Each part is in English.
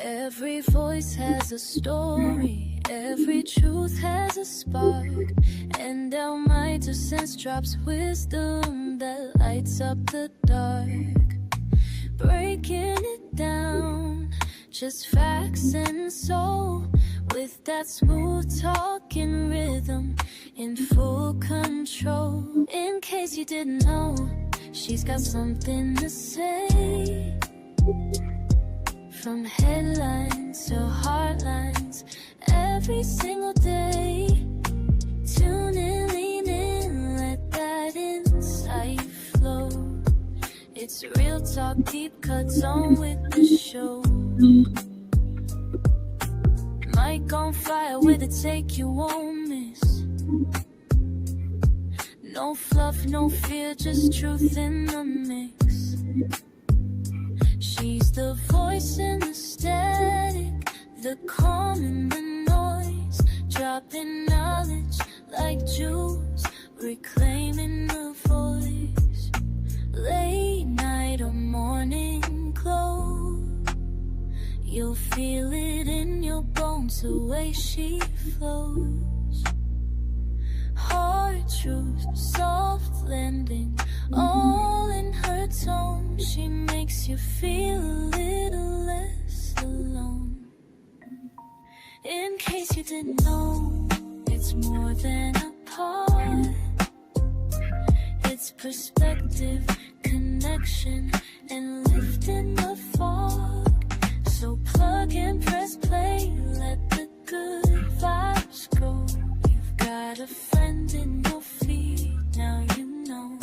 Every voice has a story, every truth has a spark, and our my 2 cents drops wisdom that lights up the dark. Breaking it down, just facts and soul, with that smooth talking rhythm in full control. In case you didn't know, she's got something to say. From headlines to heartlines, every single day. Tune in, lean in, let that insight flow. It's real talk, deep cuts on with the show. Mic on fire with a take you won't miss. No fluff, no fear, just truth in the mix. She's the voice in the static, the calm in the noise, dropping knowledge like jewels, reclaiming the voice. Late night or morning glow, you'll feel it in your bones the way she flows. Hard truth, soft landing, all in her tone. She makes you feel a little less alone. In case you didn't know, it's more than a part. It's perspective, connection, and lifting the fog. So plug and press play, let the good vibes go. You've got a friend in your feet, now you know.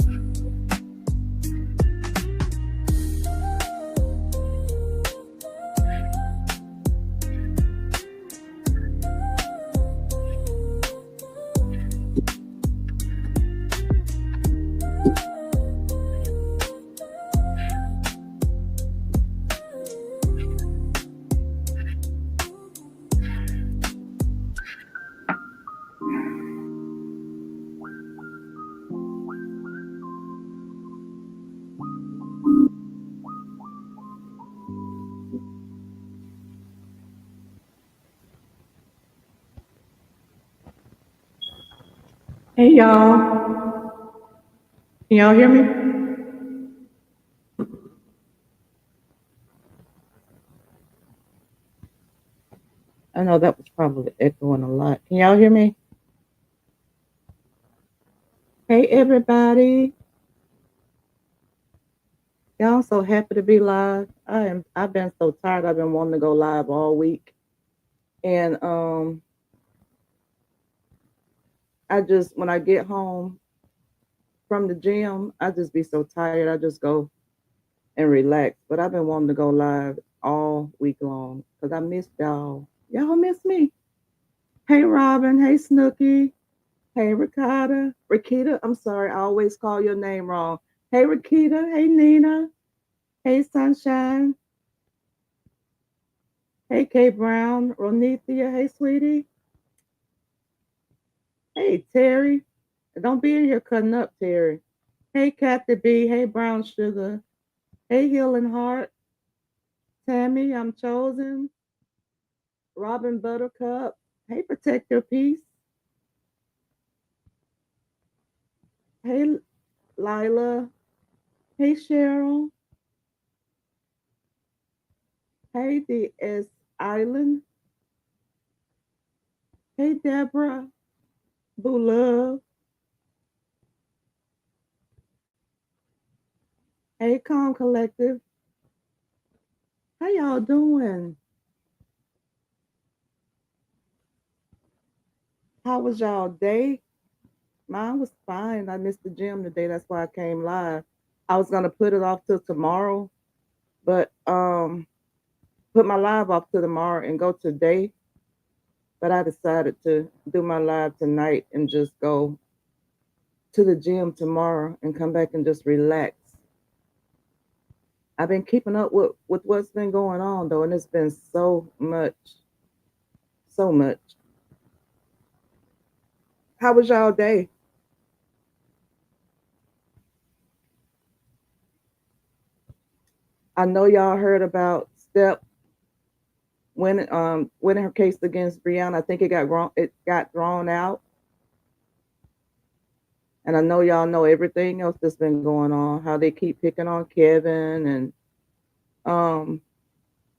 Hey y'all, can y'all hear me? I know that was probably echoing a lot. Can y'all hear me? Hey everybody, y'all, so happy to be live. I've been so tired. I've been wanting to go live all week, and I just when I get home from the gym, I just be so tired. I just go and relax. But I've been wanting to go live all week long because I missed y'all. Y'all miss me. Hey Robin. Hey Snooky. Hey Rakita. Rakita. I'm sorry. I always call your name wrong. Hey Rakita. Hey Nina. Hey Sunshine. Hey K Brown. Ronithia. Hey sweetie. Hey Terry. Don't be in here cutting up, Terry. Hey Kathy B. Hey Brown Sugar. Hey Healing Heart. Tammy. I'm chosen. Robin Buttercup. Hey Protect Your Peace. Hey Lila. Hey Cheryl. Hey DS Island. Hey Deborah. Boo Love. Hey Calm Collective. How y'all doing? How was y'all day? Mine was fine. I missed the gym today. That's why I came live. I was gonna put it off till tomorrow, but put my live off to tomorrow and go today. But I decided to do my live tonight and just go to the gym tomorrow and come back and just relax. I've been keeping up with what's been going on, though, and it's been so much, so much. How was y'all day? I know y'all heard about Step winning her case against Brianna. I think it got drawn out. And I know y'all know everything else that's been going on, how they keep picking on Kevin and um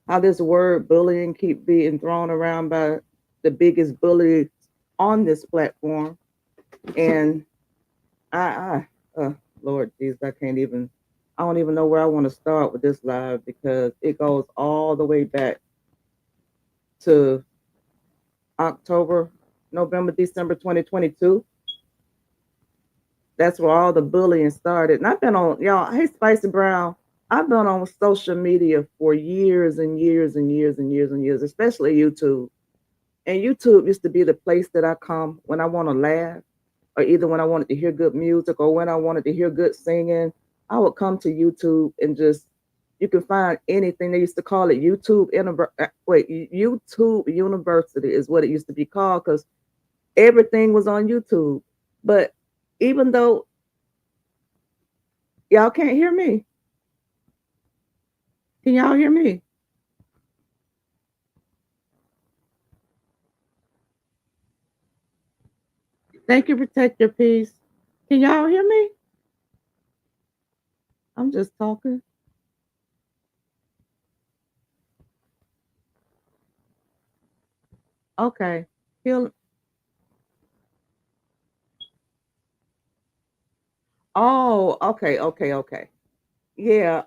how this word bullying keep being thrown around by the biggest bully on this platform. And I Lord Jesus, I don't even know where I want to start with this live because it goes all the way back to October, November, December 2022. That's where all the bullying started. And I've been on, y'all, hey, Spicy Brown, I've been on social media for years and years and years and years and years, especially YouTube. And YouTube used to be the place that I come when I want to laugh, or either when I wanted to hear good music or when I wanted to hear good singing. I would come to YouTube and just, you can find anything. They used to call it YouTube University is what it used to be called because everything was on YouTube. But even though y'all can't hear me, can y'all hear me? Thank you, protect your peace. Can y'all hear me? I'm just talking. Okay. Heal. Oh, okay, okay, okay. Yeah.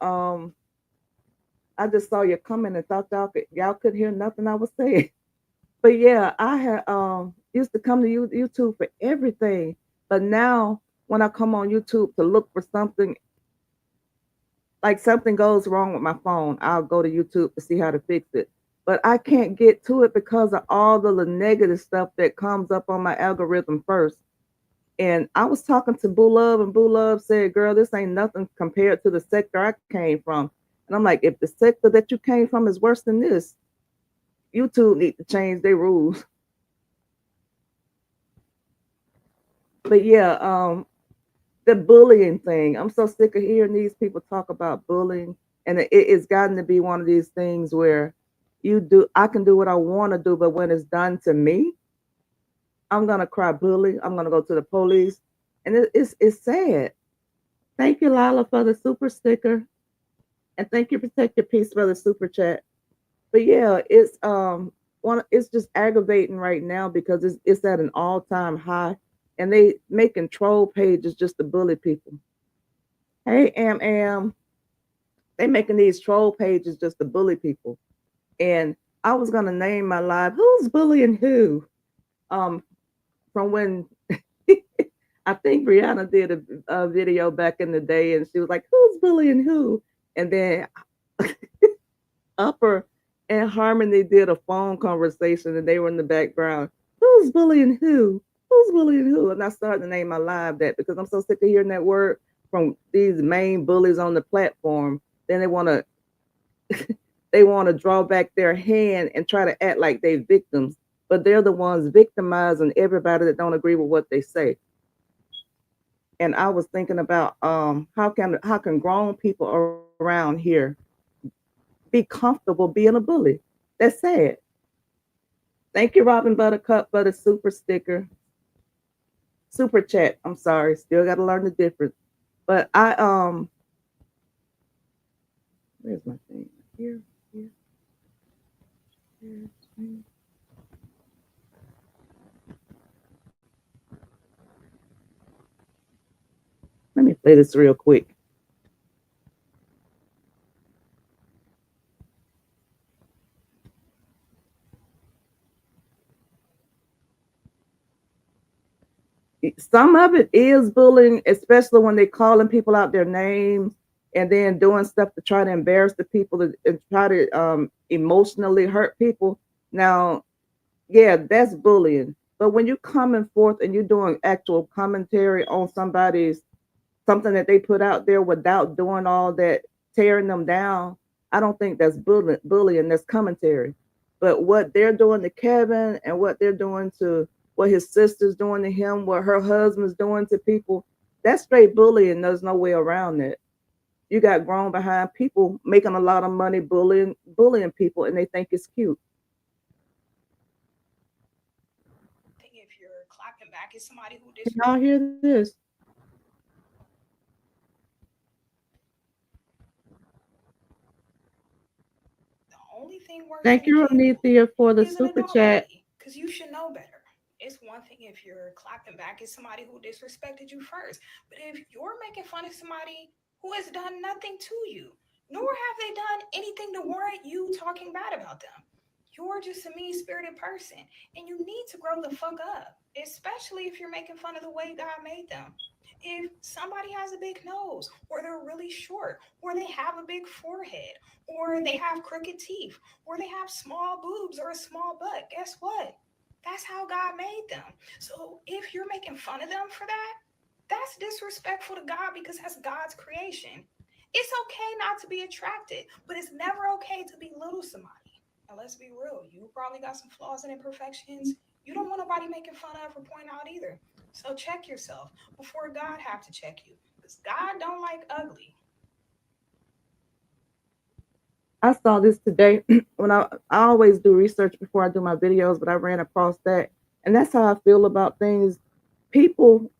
I just saw you coming and thought y'all could hear nothing I was saying. But yeah, I had used to come to YouTube for everything. But now when I come on YouTube to look for something, like something goes wrong with my phone, I'll go to YouTube to see how to fix it. But I can't get to it because of all the negative stuff that comes up on my algorithm first. And I was talking to Boo Love, and Boo Love said, "Girl, this ain't nothing compared to the sector I came from." And I'm like, if the sector that you came from is worse than this, YouTube need to change their rules. But yeah, the bullying thing. I'm so sick of hearing these people talk about bullying, and it's gotten to be one of these things where I can do what I want to do, but when it's done to me, I'm gonna cry bully. I'm gonna go to the police, and it's sad. Thank you, Lala, for the super sticker, and thank you, Protect Your Peace, for the super chat. But yeah, it's just aggravating right now because it's at an all time high, and they making troll pages just to bully people. Hey, am they making these troll pages just to bully people. And I was gonna name my live "Who's Bullying Who?" Um, from when I think Brianna did a video back in the day, and she was like, "Who's bullying who?" And then Upper and Harmony did a phone conversation, and they were in the background. Who's bullying who? Who's bullying who? And I started to name my live that because I'm so sick of hearing that word from these main bullies on the platform. Then they want to draw back their hand and try to act like they victims, but they're the ones victimizing everybody that don't agree with what they say. And I was thinking about how can grown people around here be comfortable being a bully? That's sad. Thank you, Robin Buttercup, for the super sticker, super chat. I'm sorry, still got to learn the difference. But where's my thing? Here, here, here. Let me play this real quick. Some of it is bullying, especially when they're calling people out their names and then doing stuff to try to embarrass the people and try to emotionally hurt people. Now, yeah, that's bullying. But when you're coming forth and you're doing actual commentary on something that they put out there without doing all that tearing them down, I don't think that's bullying. That's commentary. But what they're doing to Kevin and what they're doing to what his sister's doing to him, what her husband's doing to people. That's straight bullying. There's no way around it. You got grown behind people making a lot of money bullying people, and they think it's cute. Thing if you're clapping back at somebody who Can y'all hear this? the only thing worse Thank than a you, kid Anithia, for the is an super adult chat. bully because you should know better. It's one thing if you're clapping back at somebody who disrespected you first, but if you're making fun of somebody who has done nothing to you, nor have they done anything to warrant you talking bad about them, you're just a mean spirited person and you need to grow the fuck up, especially if you're making fun of the way God made them. If somebody has a big nose, or they're really short, or they have a big forehead, or they have crooked teeth, or they have small boobs or a small butt, guess what? That's how God made them. So if you're making fun of them for that, that's disrespectful to God because that's God's creation. It's okay not to be attracted, but it's never okay to belittle somebody. And let's be real, you probably got some flaws and imperfections. You don't want nobody making fun of or point out either. So check yourself before God have to check you. Because God don't like ugly. I saw this today when I always do research before I do my videos, but I ran across that. And that's how I feel about things. People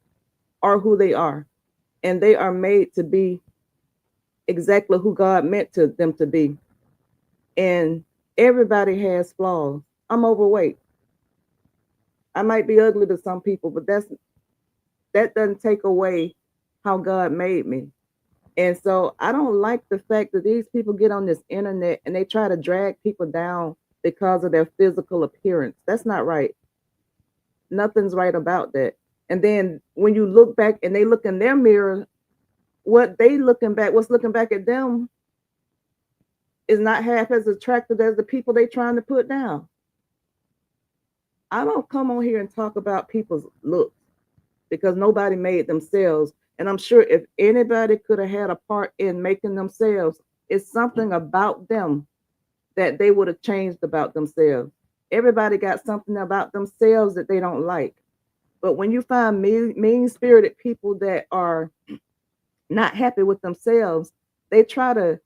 are who they are, and they are made to be exactly who God meant to them to be. And everybody has flaws. I'm overweight. I might be ugly to some people, but that doesn't take away how God made me. And so I don't like the fact that these people get on this internet and they try to drag people down because of their physical appearance. That's not right. Nothing's right about that. And then when you look back and they look in their mirror, what's looking back at them is not half as attractive as the people they trying to put down. I don't come on here and talk about people's looks because nobody made themselves. And I'm sure if anybody could have had a part in making themselves, it's something about them that they would have changed about themselves. Everybody got something about themselves that they don't like. But when you find mean spirited people that are not happy with themselves, they try to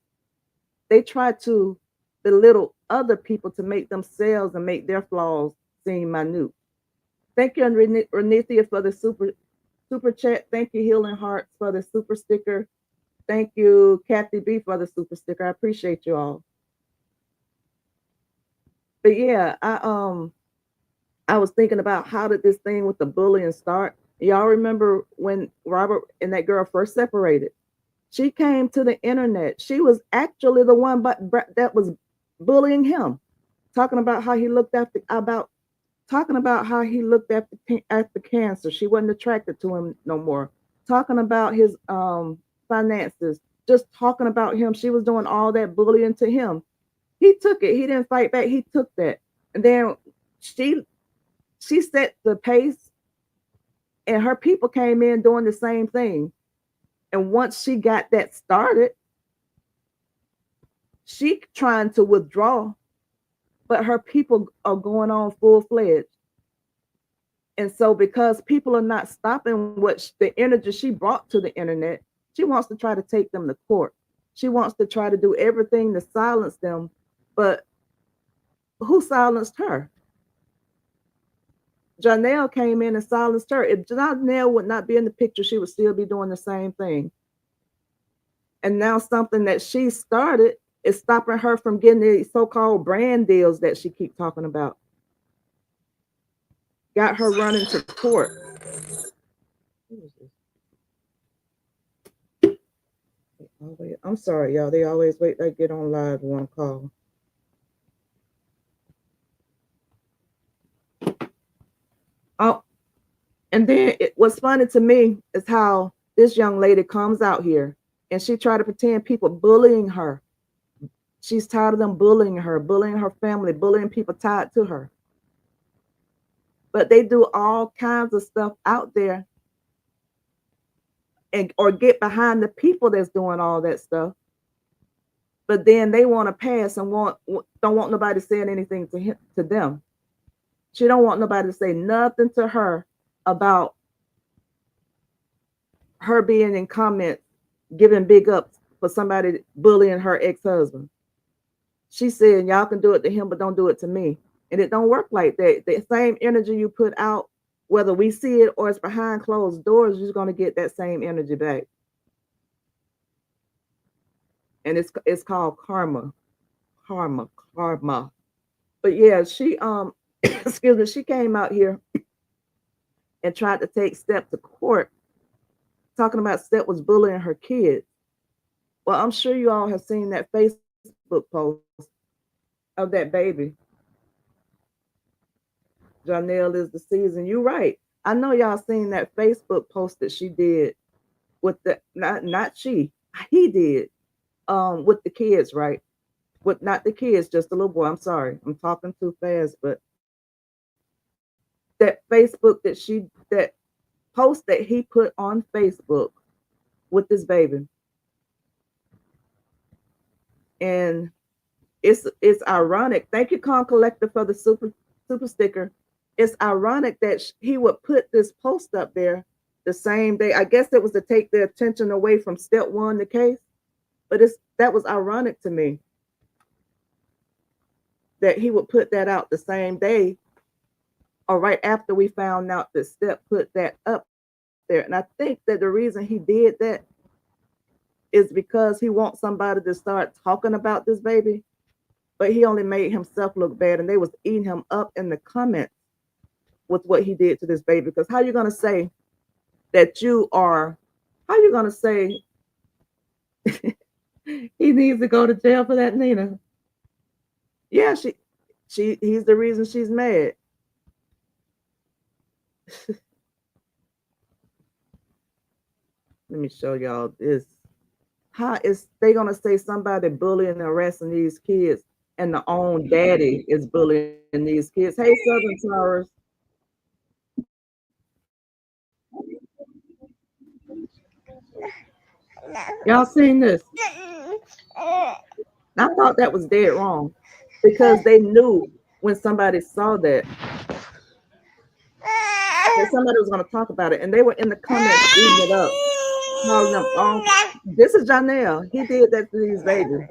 they try to belittle other people to make themselves and make their flaws seem minute. Thank you, Renithia, for the super chat. Thank you, Healing Hearts, for the super sticker. Thank you, Kathy B, for the super sticker. I appreciate you all. But yeah, I was thinking about how did this thing with the bullying start. Y'all remember when Robert and that girl first separated? She came to the internet. She was actually the one that was bullying him, talking about how he looked at the cancer. She wasn't attracted to him no more. Talking about his finances, just talking about him. She was doing all that bullying to him. He took it. He didn't fight back. He took that. And then she she set the pace, and her people came in doing the same thing. And once she got that started, she trying to withdraw, but her people are going on full fledged. And so, because people are not stopping the energy she brought to the internet, she wants to try to take them to court. She wants to try to do everything to silence them. But who silenced her? Janelle came in and silenced her. If Janelle would not be in the picture, she would still be doing the same thing. And now something that she started is stopping her from getting the so-called brand deals that she keep talking about. Got her running to court. I'm sorry, y'all. They always wait till I get on live and want to call. Oh, and then what's funny to me is how this young lady comes out here and she try to pretend people bullying her. She's tired of them bullying her family, bullying people tied to her. But they do all kinds of stuff out there and or get behind the people that's doing all that stuff. But then they want to pass and don't want nobody saying anything to them. She don't want nobody to say nothing to her about her being in comments giving big ups for somebody bullying her ex-husband. She said, y'all can do it to him, but don't do it to me. And it don't work like that. The same energy you put out, whether we see it or it's behind closed doors, you're gonna get that same energy back. And it's called karma. Karma. Karma. But yeah, she excuse me, she came out here and tried to take Step to court, talking about Step was bullying her kids. Well, I'm sure you all have seen that Facebook post of that baby. Janelle is the season. You're right. I know y'all seen that Facebook post that she did with the not she, he did with the kids, right? With not the kids, just the little boy. I'm sorry. I'm talking too fast, but that Facebook that post that he put on Facebook with this baby. And it's ironic. Thank you, Con Collector, for the super sticker. It's ironic that he would put this post up there the same day. I guess it was to take the attention away from Step One, the case. But that was ironic to me that he would put that out the same day or right after we found out that Step put that up there. And I think that the reason he did that is because he wants somebody to start talking about this baby, but he only made himself look bad, and they was eating him up in the comments with what he did to this baby. Because how you gonna say that you are? How you gonna say he needs to go to jail for that, Nina? Yeah, he's the reason she's mad. Let me show y'all this. How is they gonna say somebody bullying and harassing these kids, and the own daddy is bullying these kids? Hey, Southern Towers. Y'all seen this? I thought that was dead wrong because they knew when somebody saw that somebody was going to talk about it, and they were in the comments eating it up, calling them all. This is Janelle. He did that to these babies.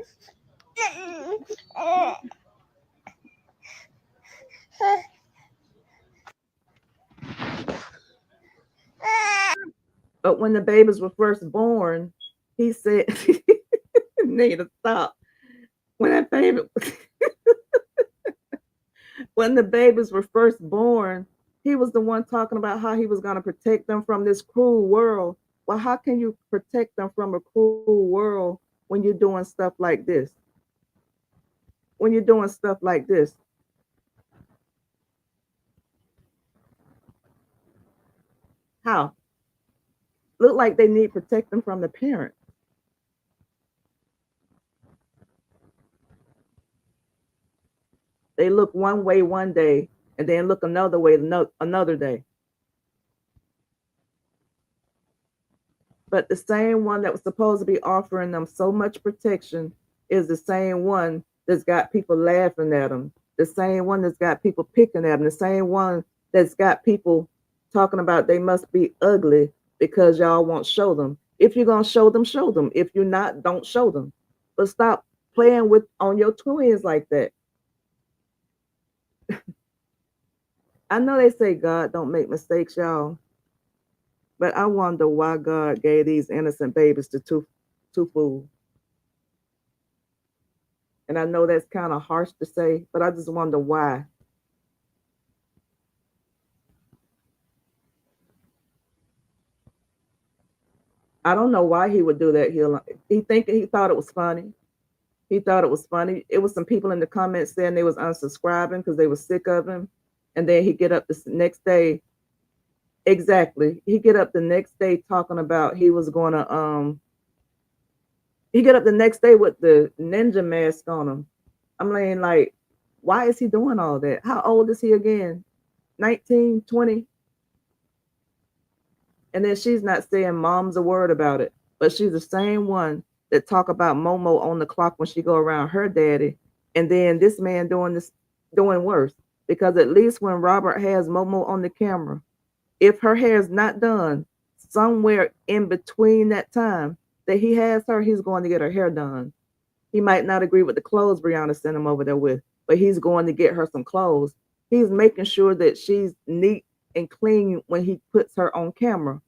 But when the babies were first born, he said, "Need to stop." When that baby, when the babies were first born, he was the one talking about how he was going to protect them from this cruel world. Well, how can you protect them from a cruel world when you're doing stuff like this? When you're doing stuff like this, how? Look like they need protection from the parents. They look one way one day and then look another way another day. But the same one that was supposed to be offering them so much protection is the same one that's got people laughing at them. The same one that's got people picking at them. The same one that's got people talking about they must be ugly because y'all won't show them. If you're gonna show them, show them. If you're not, don't show them. But stop playing with on your twins like that. I know they say God don't make mistakes, y'all. But I wonder why God gave these innocent babies to two fools. And I know that's kind of harsh to say, but I just wonder why. I don't know why he would do that. He thought it was funny. He thought it was funny. It was some people in the comments saying they was unsubscribing because they were sick of him. And then he get up the next day. Exactly. He get up the next day talking about he was gonna he get up the next day with the ninja mask on him. I'm like, why is he doing all that? How old is he again? 19, 20? And then she's not saying mom's a word about it, but she's the same one that talk about Momo on the clock when she go around her daddy. And then this man doing worse. because at least when Robert has Momo on the camera, if her hair is not done, somewhere in between that time that he has her, he's going to get her hair done. He might not agree with the clothes Brianna sent him over there with, but he's going to get her some clothes. He's making sure that she's neat and clean when he puts her on camera.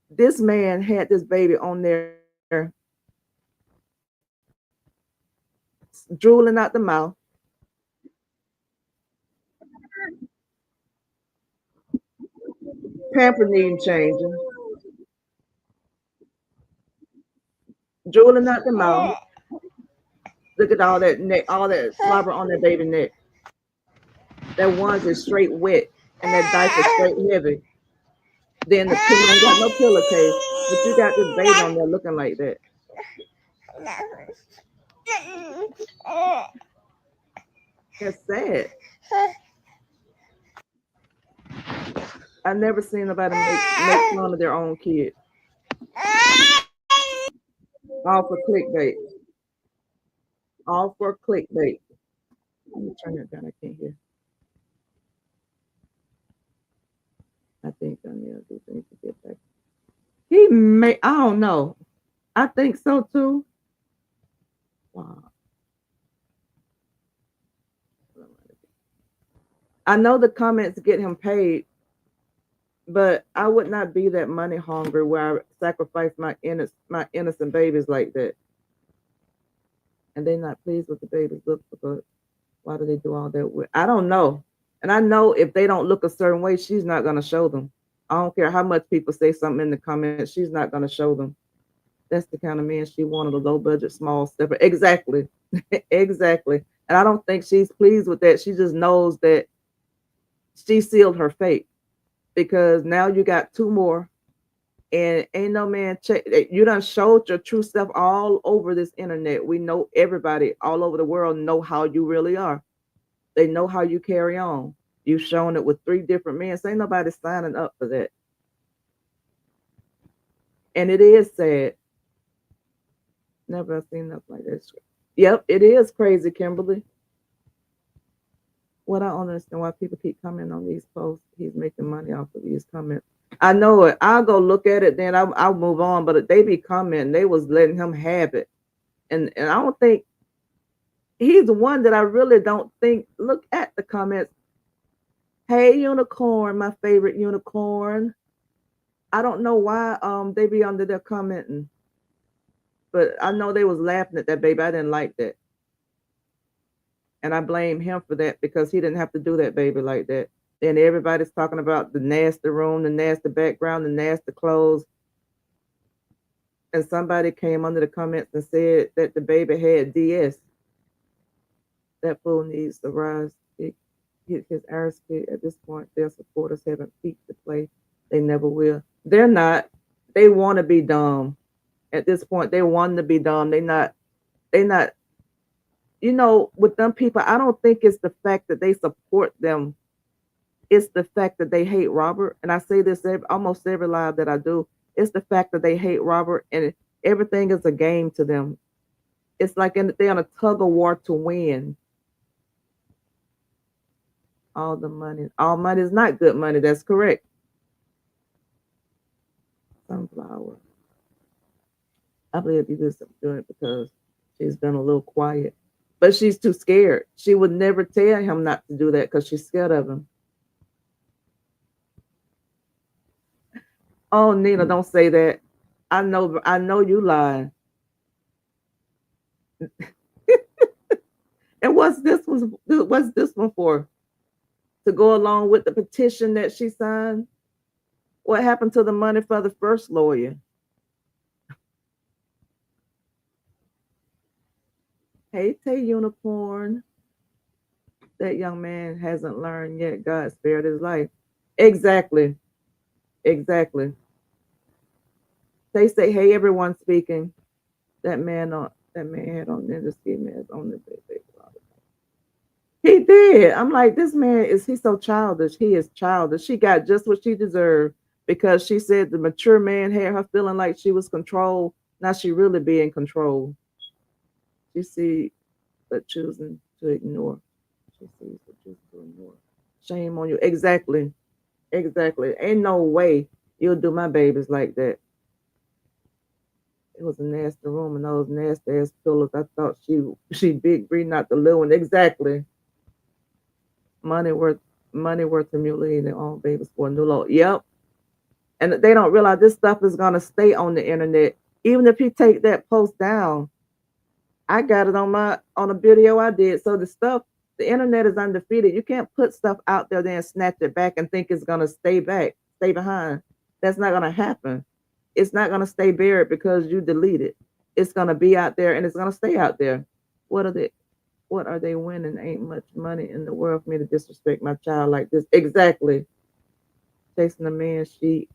This man had this baby on there drooling out the mouth, pamper needing changing, drooling out the mouth. Look at all that neck, all that slobber on that baby neck. That one's is straight wet, and that diaper straight heavy. Then the pillow ain't got no pillowcase, but you got this baby on there looking like that. It's sad. I never seen nobody make fun of their own kid. All for clickbait. All for clickbait. Let me turn that down. I can't hear. I think I need to do things to get back. He may. I don't know. I think so too. Wow. I know the comments get him paid, but I would not be that money hungry where I sacrifice my innocent babies like that. And they're not pleased with the babies look because why do they do all that with? I don't know. And I know if they don't look a certain way, she's not gonna show them. I don't care how much people say something in the comments, she's not gonna show them. That's the kind of man she wanted, a low budget, small stepper. Exactly. Exactly. And I don't think she's pleased with that. She just knows that she sealed her fate because now you got two more and ain't no man check. You done showed your true self all over this internet. We know everybody all over the world know how you really are. They know how you carry on. You've shown it with three different men. So ain't nobody signing up for that. And it is sad. Never seen nothing like this. Yep, it is crazy, Kimberly. What I don't understand why people keep commenting on these posts. He's making money off of these comments. I know it. I'll go look at it, then I'll move on. But they be commenting. They was letting him have it. And I don't think he's the one that I really don't think. Look at the comments. Hey, unicorn, my favorite unicorn. I don't know why they be under there commenting. But I know they was laughing at that baby. I didn't like that. And I blame him for that because he didn't have to do that baby like that. Then everybody's talking about the nasty room, the nasty background, the nasty clothes. And somebody came under the comments and said that the baby had DS. That fool needs to rise, hit his air speed. At this point, their supporters haven't peaked to play. They never will. They're not. They want to be dumb. At this point, they want to be dumb. They not, with them people, I don't think it's the fact that they support them. It's the fact that they hate Robert. And I say this almost every live that I do. It's the fact that they hate Robert and everything is a game to them. It's like they're on a tug of war to win. All money is not good money. That's correct. Sunflower. I believe you just doing it because she's been a little quiet. But she's too scared. She would never tell him not to do that because she's scared of him. Oh, Nina, don't say that. I know you lying. And what's this one for? To go along with the petition that she signed? What happened to the money for the first lawyer? Hey, Tay Unicorn. That young man hasn't learned yet. God spared his life. Exactly. Exactly. They say, hey, everyone speaking. That man had on there, the ski mask on the bed. He did. I'm like, this man he's so childish. He is childish. She got just what she deserved because she said the mature man had her feeling like she was controlled. Now she really being controlled. She see but choosing to ignore. She sees but choosing to ignore. Shame on you. Exactly. Exactly. Ain't no way you'll do my babies like that. It was a nasty room and those nasty ass pillows. I thought she big green, not the little one. Exactly. Money worth money worth humiliating their own babies for a new low. Yep. And they don't realize this stuff is gonna stay on the internet. Even if you take that post down, I got it on a video I did. So the internet is undefeated. You can't put stuff out there then snatch it back and think it's gonna stay behind. That's not gonna happen. It's not gonna stay buried because you delete it. It's gonna be out there and it's gonna stay out there. What are they what are they winning? Ain't much money in the world for me to disrespect my child like this. Exactly. Chasing a man chasing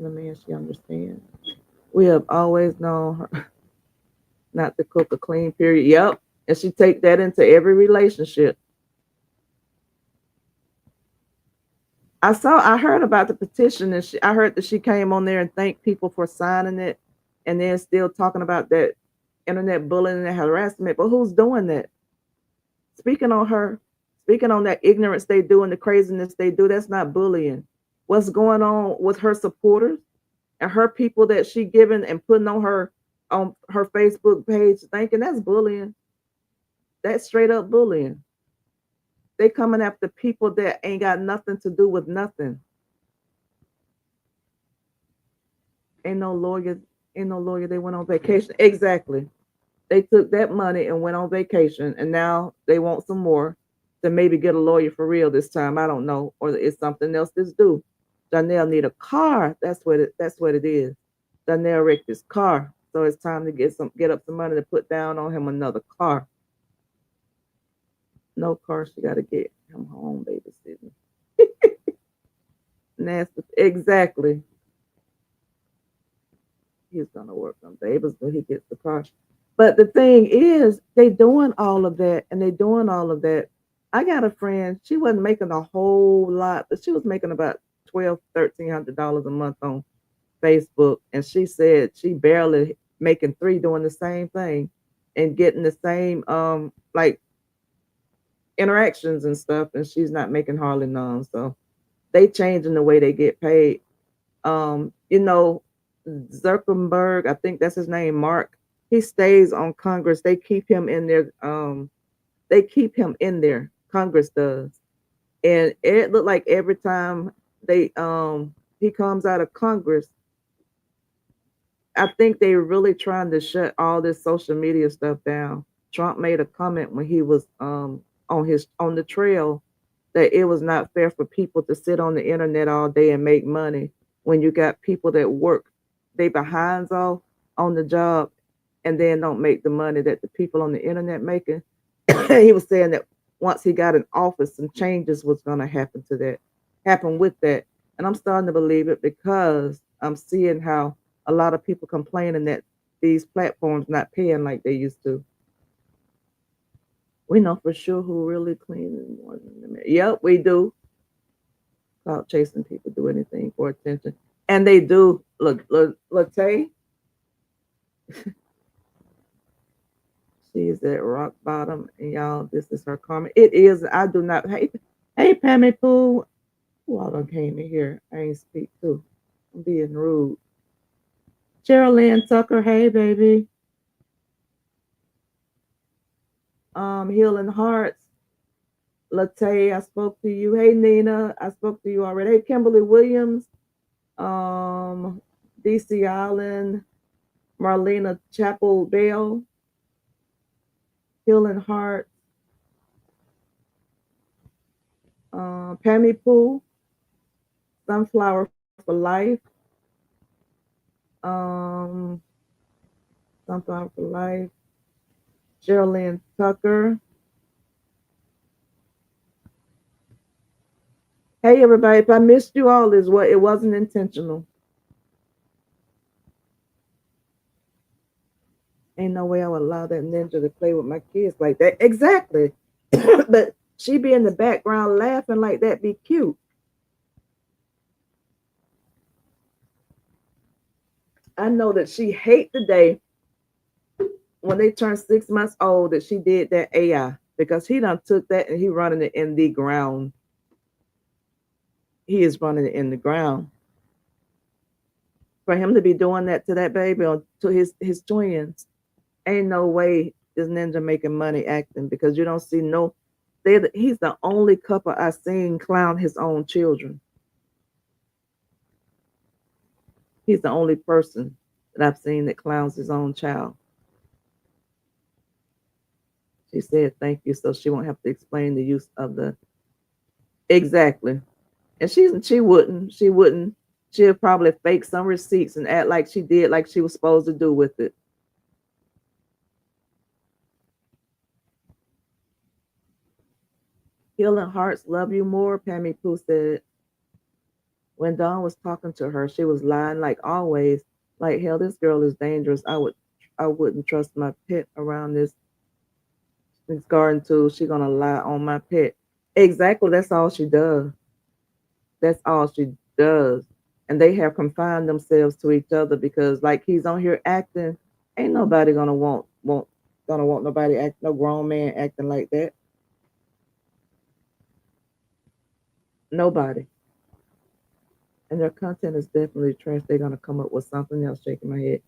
a man she understands. We have always known her not to cook a clean period. Yep. And she take that into every relationship. I heard about the petition and I heard that she came on there and thanked people for signing it and then still talking about that internet bullying and harassment. But who's doing that? Speaking on her, speaking on that ignorance they do and the craziness they do, that's not bullying. What's going on with her supporters and her people that she giving and putting on her Facebook page thinking that's bullying. That's straight up bullying. They coming after people that ain't got nothing to do with nothing. Ain't no lawyer, ain't no lawyer. They went on vacation. Exactly. They took that money and went on vacation, and now they want some more to maybe get a lawyer for real this time. I don't know, or it's something else that's due. Janelle need a car. That's what it is. Janelle wrecked his car, so it's time to get up some money to put down on him another car. No car, she got to get him home babysitting. Nasty. Exactly. He's gonna work on babies when he gets the car. But the thing is, they doing all of that and they doing all of that. I got a friend, she wasn't making a whole lot, but she was making about $1,200-$1,300 a month on Facebook. And she said she barely making three doing the same thing and getting the same like interactions and stuff, and she's not making hardly none. So they changing the way they get paid. You know, Zuckerberg, I think that's his name, Mark. He stays on Congress. They keep him in there. They keep him in there. Congress does, and it looked like every time they he comes out of Congress, I think they're really trying to shut all this social media stuff down. Trump made a comment when he was on the trail that it was not fair for people to sit on the internet all day and make money when you got people that work they behinds off on the job and then don't make the money that the people on the internet making. He was saying that once he got in office, some changes was going to happen with that. And I'm starting to believe it because I'm seeing how a lot of people complaining that these platforms not paying like they used to. We know for sure who really clean more than them. Yep, we do. Clout chasing people do anything for attention. And they do. Look, Tay, she is at rock bottom. And y'all, this is her karma. It is. I do not. Hey, Pammy Pooh. Who all done came in here? I ain't speak to. I'm being rude. Cheryl Tucker. Hey, baby. Healing Hearts. Latte, I spoke to you. Hey, Nina, I spoke to you already. Hey, Kimberly Williams. DC Island. Marlena Chapel Bell. Healing Heart. Pammy Pooh. Sunflower for Life. Um, Sunflower for Life. Geraldine Tucker. Hey everybody, if I missed you all is what it wasn't intentional. Ain't no way I would allow that ninja to play with my kids like that. Exactly. But she be in the background laughing like that be cute. I know that she hate the day when they turn 6 months old that she did that AI. because he done took that and he running it in the ground. He is running it in the ground. For him to be doing that to that baby or to his twins, ain't no way this ninja making money acting, because you don't see no. He's the only couple I seen clown his own children. He's the only person that I've seen that clowns his own child. She said thank you, so she won't have to explain the use of the exactly. And she wouldn't. She'll probably fake some receipts and act like she did, like she was supposed to do with it. Healing hearts love you more, Pammy Pooh said. When Dawn was talking to her, she was lying like always. Like hell, this girl is dangerous. I wouldn't trust my pet around this garden tool. She gonna lie on my pet. Exactly, that's all she does. That's all she does. And they have confined themselves to each other because like he's on here acting, ain't nobody gonna want nobody act no grown man acting like that. Nobody. And their content is definitely trash. They're gonna come up with something else, shaking my head.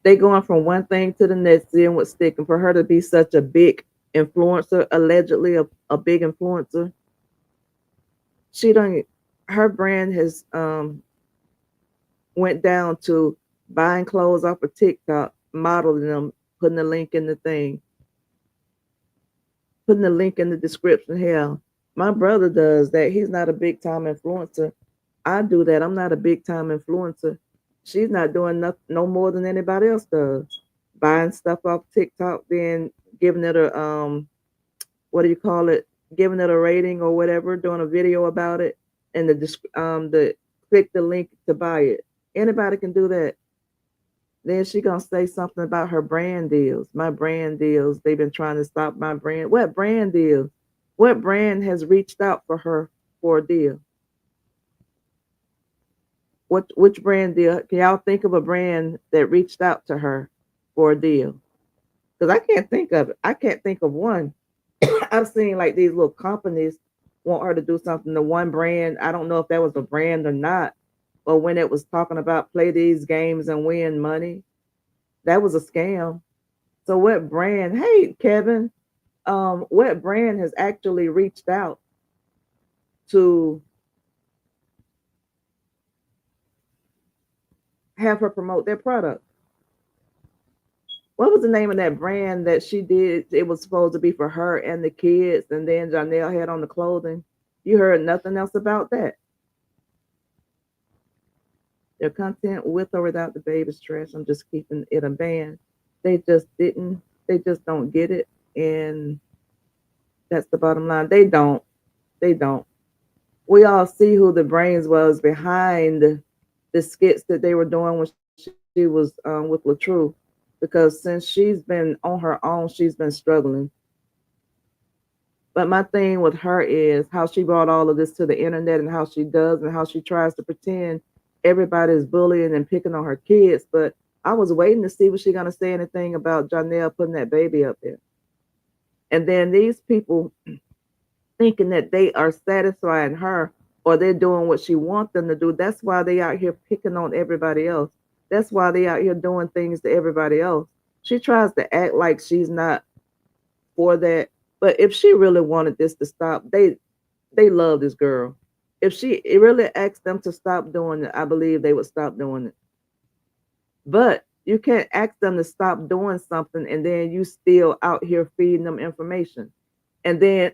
They going from one thing to the next, seeing what's sticking. For her to be such a big influencer, allegedly a big influencer, she don't her brand has went down to buying clothes off of TikTok, modeling them, putting the link in the thing, putting the link in the description. Hell, my brother does that. He's not a big time influencer. I do that. I'm not a big time influencer. She's not doing no more than anybody else does. Buying stuff off TikTok, then giving it a what do you call it? Giving it a rating or whatever, doing a video about it, and the click the link to buy it. Anybody can do that. Then she gonna say something about her brand deals. My brand deals. They've been trying to stop my brand. What brand deals? What brand has reached out for her for a deal? Which brand deal? Can y'all think of a brand that reached out to her for a deal? Because I can't think of it. I can't think of one. I've seen like these little companies want her to do something. The one brand, I don't know if that was a brand or not, but when it was talking about play these games and win money, that was a scam. So what brand? Hey, Kevin, what brand has actually reached out to have her promote their product? What was the name of that brand that she did? It was supposed to be for her and the kids, and then Janelle had on the clothing. You heard nothing else about that. Their content with or without the baby's trash. I'm just keeping it a ban. They just didn't. They just don't get it, and that's the bottom line. They don't. They don't. We all see who the brains was behind the skits that they were doing when she was with Latruth, because since she's been on her own, she's been struggling. But my thing with her is how she brought all of this to the internet and how she does and how she tries to pretend everybody's bullying and picking on her kids. But I was waiting to see was she gonna say anything about Janelle putting that baby up there. And then these people thinking that they are satisfying her or they're doing what she wants them to do. That's why they out here picking on everybody else. That's why they out here doing things to everybody else. She tries to act like she's not for that. But if she really wanted this to stop, they love this girl. If she really asked them to stop doing it, I believe they would stop doing it. But you can't ask them to stop doing something and then you still out here feeding them information. And then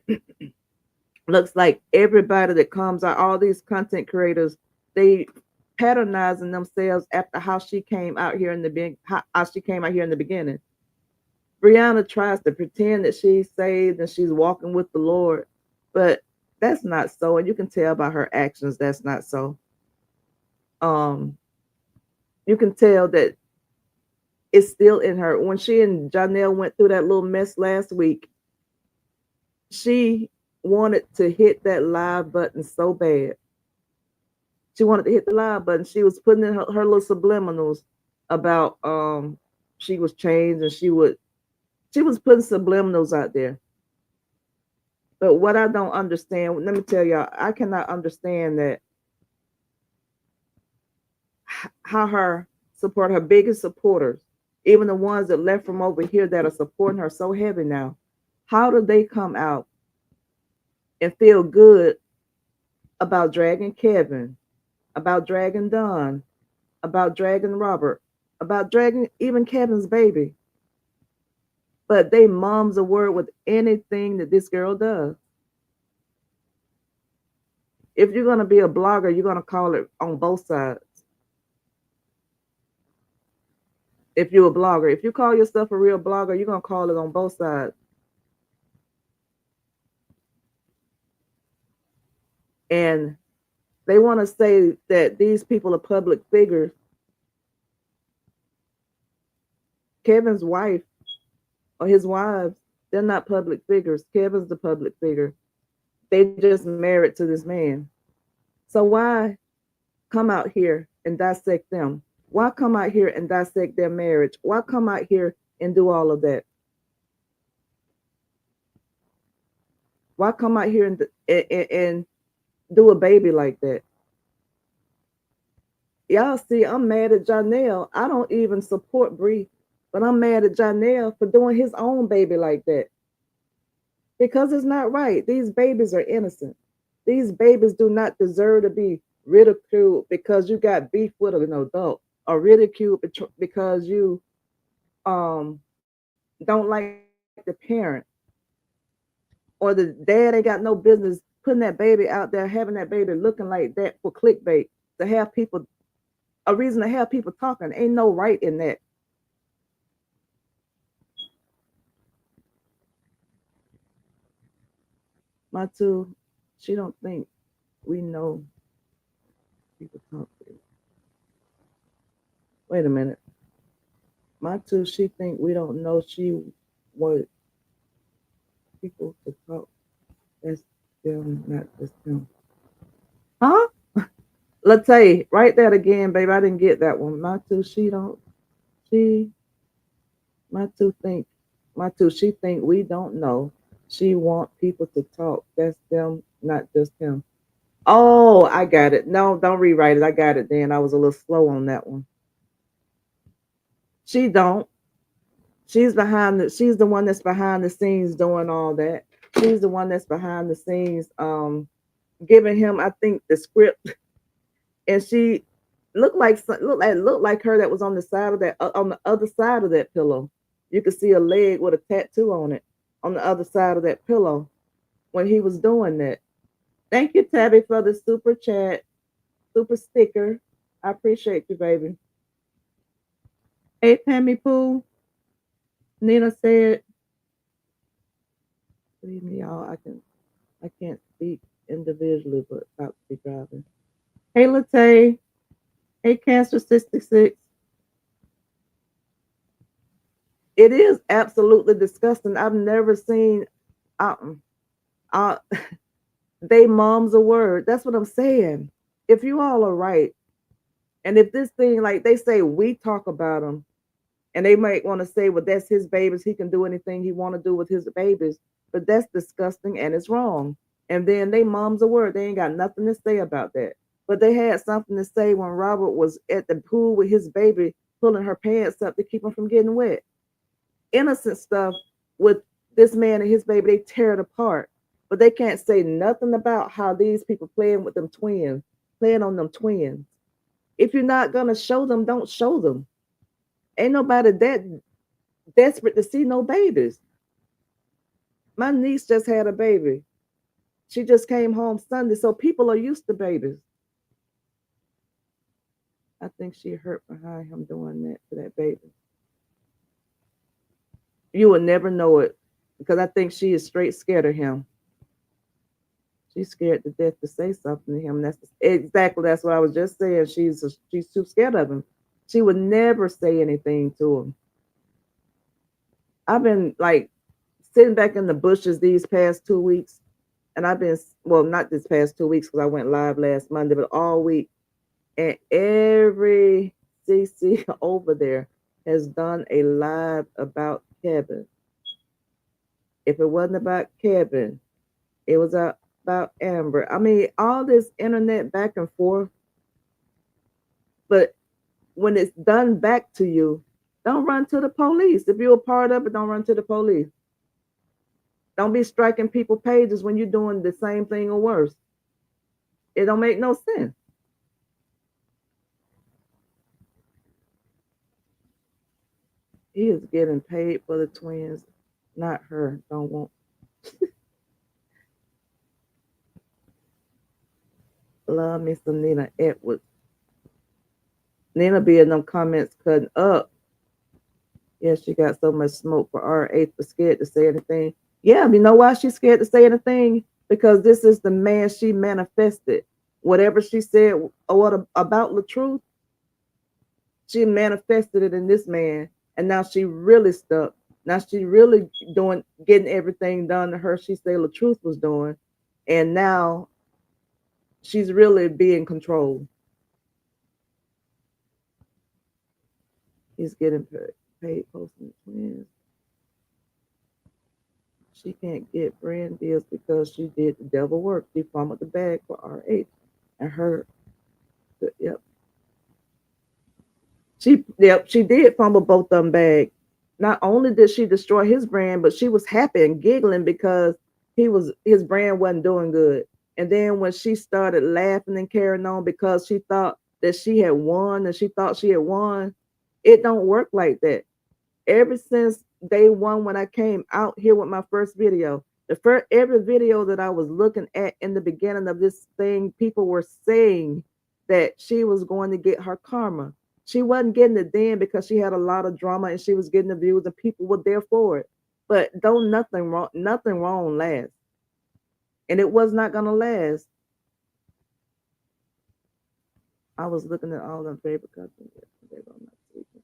looks like everybody that comes out, all these content creators, they patronizing themselves after how she came out here in the how she came out here in the beginning. Brianna tries to pretend that she's saved and she's walking with the Lord, but that's not so. And you can tell by her actions that's not so. Um, you can tell that it's still in her. When she and Janelle went through that little mess last week, she wanted to hit that live button so bad. She wanted to hit the live button. She was putting in her little subliminals about she was changed and she was putting subliminals out there. But what I don't understand, let me tell y'all, I cannot understand that how her support her biggest supporters, even the ones that left from over here that are supporting her so heavy now, how do they come out and feel good about dragging Kevin, about dragging Don, about dragging Robert, about dragging even Kevin's baby? But they mom's a word with anything that this girl does. If you're gonna be a blogger, you're gonna call it on both sides. If you're a blogger, if you call yourself a real blogger, you're gonna call it on both sides. And they want to say that these people are public figures. Kevin's wife or his wives, they're not public figures. Kevin's the public figure. They just married to this man. So why come out here and dissect them? Why come out here and dissect their marriage? Why come out here and do all of that? Why come out here and do a baby like that? Y'all see, I'm mad at Janelle. I don't even support Bree, but I'm mad at Janelle for doing his own baby like that. Because it's not right. These babies are innocent. These babies do not deserve to be ridiculed because you got beef with an adult, or ridiculed because you don't like the parent, or the dad ain't got no business putting that baby out there, having that baby looking like that for clickbait, to have people a reason to have people talking. Ain't no right in that. My two, she don't think we know people talk to. Wait a minute. My two, she think we don't know she want people to talk. That's them, not just them. Huh? Let's say, write that again, babe. I didn't get that one. My two, she don't. She, my two think. My two, she think we don't know. She want people to talk. That's them, not just him. Oh, I got it. No, don't rewrite it. I got it. Then I was a little slow on that one. She don't. She's the one that's behind the scenes doing all that. She's the one that's behind the scenes giving him, I think, the script. And she looked like her that was on the side of that on the other side of that pillow. You could see a leg with a tattoo on it on the other side of that pillow when he was doing that. Thank you, Tabby, for the super chat, super sticker. I appreciate you, baby. Hey, Pammy Pooh. Nina said, "Believe me, y'all. I can't speak individually, but about to be driving." Hey, Latte. Hey, Cancer 66. It is absolutely disgusting. I've never seen. Uh, uh, they mom's a word. That's what I'm saying. If you all are right, and if this thing, like they say, we talk about them, and they might want to say, well, that's his babies. He can do anything he want to do with his babies, but that's disgusting and it's wrong. And then they mom's a word. They ain't got nothing to say about that. But they had something to say when Robert was at the pool with his baby, pulling her pants up to keep him from getting wet. Innocent stuff with this man and his baby, they tear it apart. But they can't say nothing about how these people playing with them twins, playing on them twins. If you're not gonna show them, don't show them. Ain't nobody that desperate to see no babies. My niece just had a baby. She just came home Sunday, so people are used to babies. I think she hurt behind him doing that to that baby. You will never know it because I think she is straight scared of him. She's scared to death to say something to him. That's what I was just saying. She's too scared of him. She would never say anything to him. I've been like sitting back in the bushes these past 2 weeks, and I've been, well, not this past 2 weeks because I went live last Monday, but all week, and every CC over there has done a live about Kevin. If it wasn't about Kevin, It was about Amber. I mean, all this internet back and forth, but when it's done back to you, don't run to the police. If you're a part of it, don't run to the police. Don't be striking people pages when you're doing the same thing or worse. It don't make no sense. He is getting paid for the twins, not her. Don't want. Love me some Nina Edwards. Nina be in them comments cutting up. Yeah, she got so much smoke for R8 but scared to say anything. Yeah, you know why she's scared to say anything? Because this is the man she manifested. Whatever she said about Latruth, she manifested it in this man. And now she really stuck. Now she really getting everything done to her she said Latruth was doing. And now she's really being controlled. He's getting paid posting twins. She can't get brand deals because she did the devil work. She fumbled the bag for R8 and her. Yep. She did fumble both of them bags. Not only did she destroy his brand, but she was happy and giggling because his brand wasn't doing good. And then when she started laughing and carrying on because she thought that she had won and she thought she had won, it don't work like that. Ever since day one when I came out here with my first video, every video that I was looking at in the beginning of this thing, people were saying that she was going to get her karma. She wasn't getting it then because she had a lot of drama and she was getting the views and people were there for it. But don't nothing wrong last. And it was not gonna last. I was looking at all them favorite cousins yesterday, but I'm not sleeping.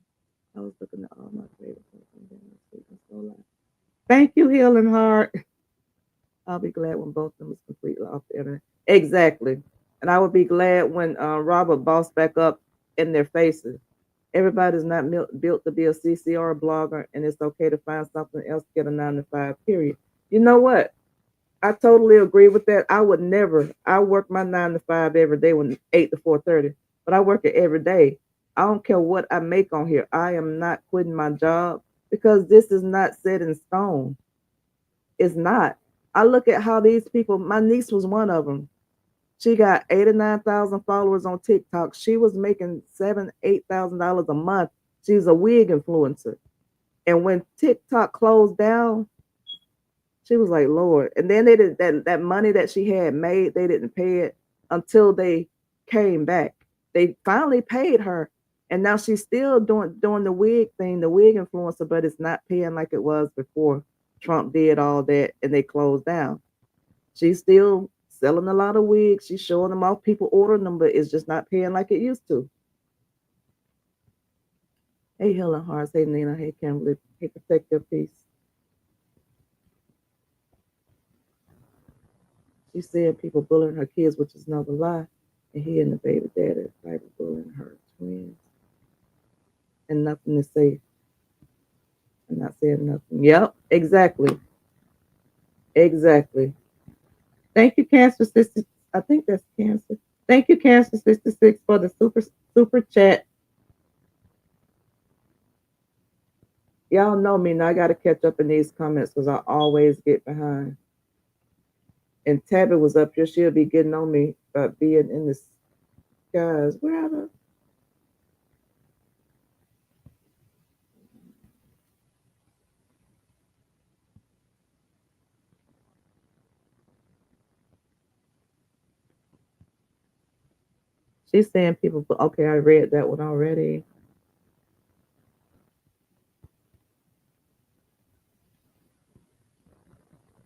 I was looking at all my favorite cousins and I'm sleeping so loud. Thank you, Healing Heart. I'll be glad when both of them is completely off the internet. Exactly. And I would be glad when Robert bossed back up in their faces. Everybody's not built to be a CC or a blogger, and it's okay to find something else to get a 9 to 5, period. You know what? I totally agree with that. I would never, I work my 9 to 5 every day when 8 to 4:30, but I work it every day. I don't care what I make on here. I am not quitting my job because this is not set in stone. It's not. I look at how these people, my niece was one of them. She got 89,000 followers on TikTok. She was making $7,000, $8,000 a month. She's a wig influencer. And when TikTok closed down, she was like, Lord. And then they did that money that she had made, they didn't pay it until they came back. They finally paid her. And now she's still doing the wig thing, the wig influencer, but it's not paying like it was before Trump did all that and they closed down. She's still selling a lot of wigs. She's showing them off. People ordering them, but it's just not paying like it used to. Hey, Helen Hearts. Hey, Nina. Hey, Kimberly. Hey, protect your peace. She said people bullying her kids, which is another lie. And he and the baby daddy fighting bullying her twins. And nothing to say. I'm not saying nothing. Yep, exactly. Exactly. Thank you, Cancer 66. I think that's Cancer. Thank you, Cancer 66, for the super chat. Y'all know me now. I got to catch up in these comments because I always get behind. And Tabby was up here. She'll be getting on me about being in the skies. Where are the? She's saying people. Okay, I read that one already.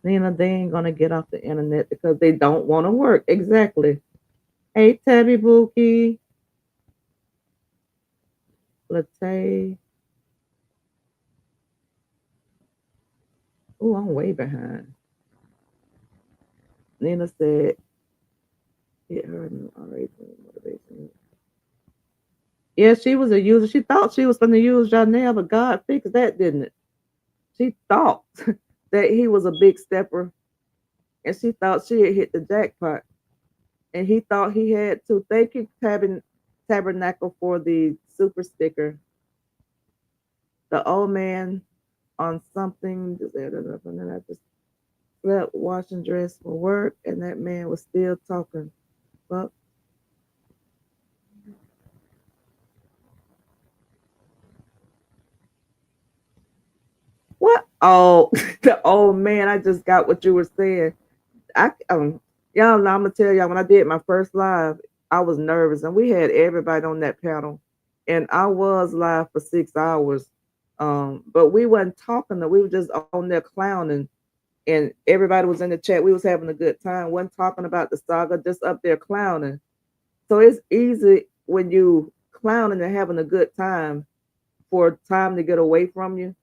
Nina, they ain't gonna get off the internet because they don't want to work. Exactly. Hey, Tabby Bookie. Latte. Oh, I'm way behind. Nina said, hit her motivation. Yeah, she was a user. She thought she was going to use Janelle, but God fixed that, didn't it? She thought that he was a big stepper and she thought she had hit the jackpot. And he thought he had to. Thank you, Tabernacle, for the super sticker. The old man on something. And then I just slept, washing dress for work, and that man was still talking. But what? Oh, the old man. I just got what you were saying. Y'all know, I'm gonna tell y'all, when I did my first live, I was nervous, and we had everybody on that panel, and I was live for 6 hours. But we wasn't talking. We were just on there clowning, and everybody was in the chat. We was having a good time. Wasn't talking about the saga, just up there clowning. So it's easy when you clowning and having a good time for time to get away from you.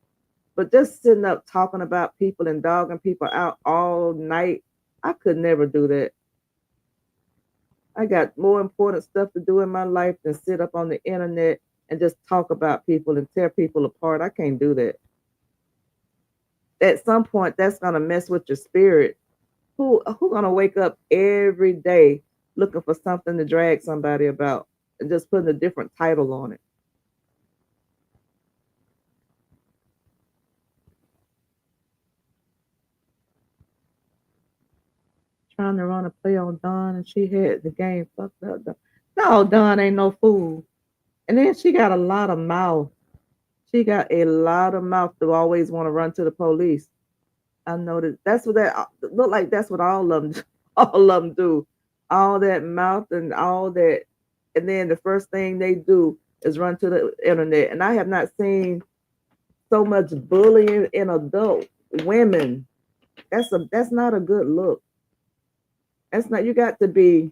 But just sitting up talking about people and dogging people out all night, I could never do that. I got more important stuff to do in my life than sit up on the internet and just talk about people and tear people apart. I can't do that. At some point, that's gonna mess with your spirit. Who gonna wake up every day looking for something to drag somebody about and just putting a different title on it? Trying to run a play on Dawn, and she had the game fucked up. No, Dawn ain't no fool. And then she got a lot of mouth. She got a lot of mouth to always want to run to the police. I know that's what that look like. That's what all of them, all of them do. All that mouth and all that, and then the first thing they do is run to the internet. And I have not seen so much bullying in adult women. That's not a good look. That's not. You got to be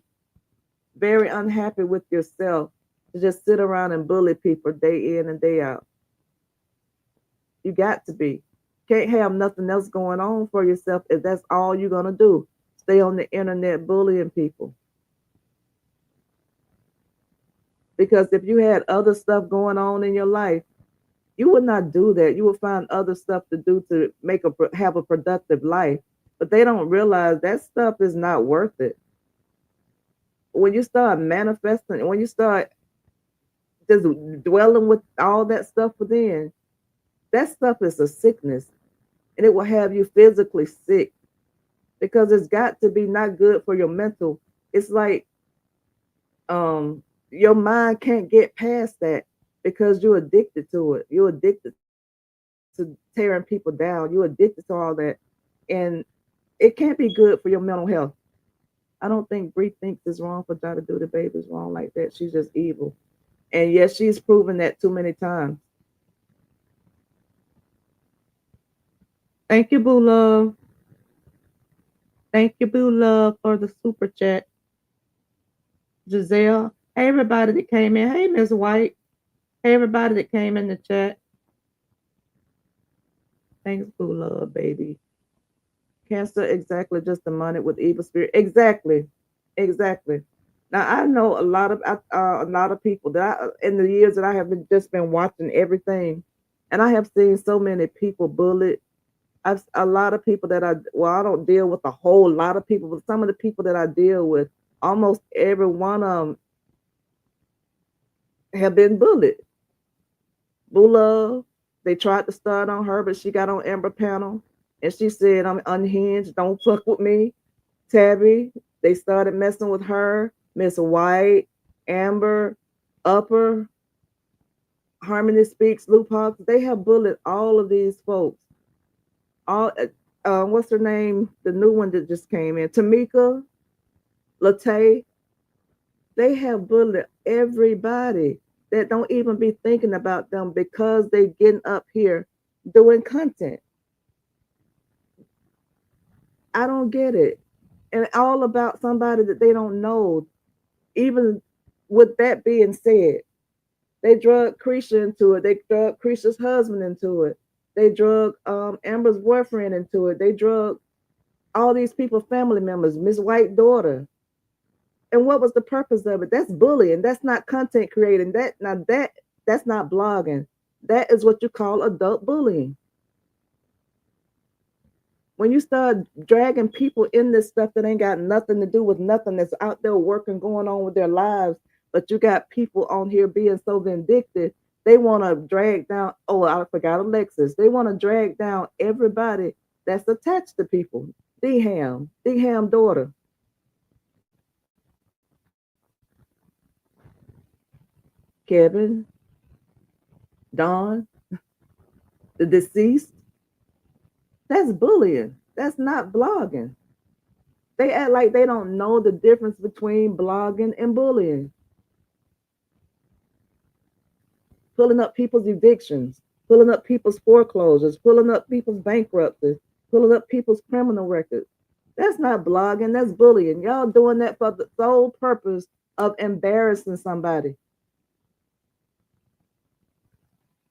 very unhappy with yourself to just sit around and bully people day in and day out. You got to be. Can't have nothing else going on for yourself if that's all you're gonna do. Stay on the internet bullying people. Because if you had other stuff going on in your life, you would not do that. You would find other stuff to do to have a productive life. But they don't realize that stuff is not worth it. When you start manifesting, when you start just dwelling with all that stuff within, that stuff is a sickness, and it will have you physically sick because it's got to be not good for your mental. It's like your mind can't get past that because you're addicted to it. You're addicted to tearing people down. You're addicted to all that, and it can't be good for your mental health. I don't think Bree thinks it's wrong for Jada to do the babies wrong like that. She's just evil, and yes, she's proven that too many times. Thank you, Boo Love. Thank you, Boo Love, for the super chat. Giselle. Hey, everybody that came in. Hey, Miss White. Hey, everybody that came in the chat. Thanks, Boo Love, baby. Cancer, exactly, just the money with evil spirit. Exactly. Exactly. Now I know a lot of people that in the years that I have been watching everything, and I have seen so many people bullied. I've a lot of people that I don't deal with a whole lot of people, but some of the people that I deal with, almost every one of them have been bullied. Bula, they tried to start on her, but she got on Amber panel and she said, "I'm unhinged. Don't fuck with me." Tabby, they started messing with her. Miss White, Amber, Upper, Harmony Speaks, Loop Hawks. They have bullied all of these folks. All what's her name? The new one that just came in, Tamika, Latay. They have bullied everybody that don't even be thinking about them because they getting up here doing content. I don't get it. And all about somebody that they don't know. Even with that being said, they drug Creisha into it. They drug Creisha's husband into it. They drug Amber's boyfriend into it. They drug all these people, family members, Miss White daughter. And what was the purpose of it? That's bullying. That's not content creating. That's not blogging. That is what you call adult bullying. when you start dragging people in this stuff that ain't got nothing to do with nothing, that's out there working, going on with their lives, but you got people on here being so vindictive, they want to drag down, oh, I forgot Alexis. They want to drag down everybody that's attached to people. D-Ham daughter, Kevin, Don, the deceased. That's bullying. That's not blogging. They act like they don't know the difference between blogging and bullying. Pulling up people's evictions, pulling up people's foreclosures, pulling up people's bankruptcies, pulling up people's criminal records. That's not blogging, that's bullying. Y'all doing that for the sole purpose of embarrassing somebody,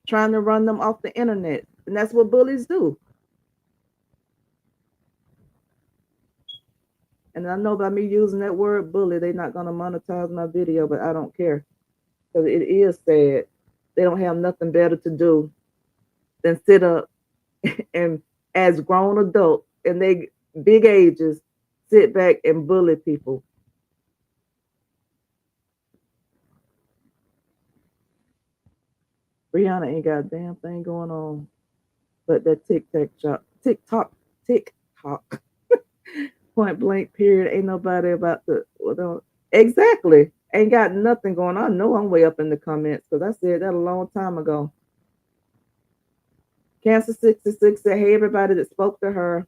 trying to run them off the internet. And that's what bullies do. And I know by me using that word bully, they're not going to monetize my video, but I don't care. Because it is sad. They don't have nothing better to do than sit up and, as grown adults and they big ages, sit back and bully people. Brianna ain't got a damn thing going on but that TikTok. Point blank period. Ain't nobody about to, well, exactly. Ain't got nothing going on. I know I'm way up in the comments because I said that a long time ago. Cancer 66 said, hey, everybody that spoke to her.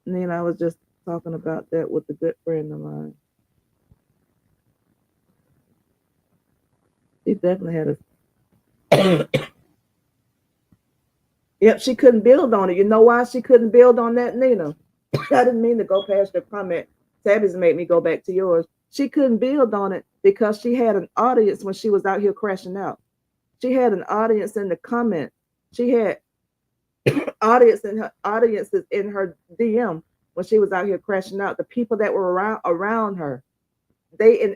And then I was just talking about that with a good friend of mine. She definitely had a. Yep, she couldn't build on it. You know why she couldn't build on that, Nina? I didn't mean to go past your comment. Tabby's made me go back to yours. She couldn't build on it because she had an audience when she was out here crashing out. She had an audience in the comments. She had audiences in her DM when she was out here crashing out. The people that were around her, they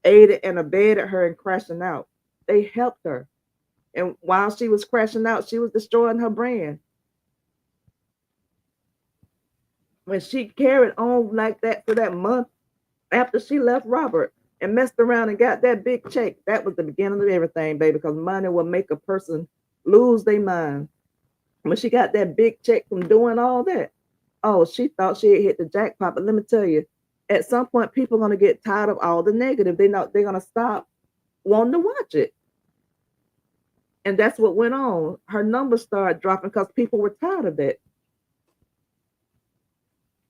aided and abetted her in crashing out. They helped her. And while she was crashing out, she was destroying her brand. When she carried on like that for that month after she left Robert and messed around and got that big check, that was the beginning of everything, baby, because money will make a person lose their mind. When she got that big check from doing all that, oh, she thought she had hit the jackpot. But let me tell you, at some point, people are going to get tired of all the negative. They're going to stop wanting to watch it. And that's what went on. Her numbers started dropping because people were tired of that.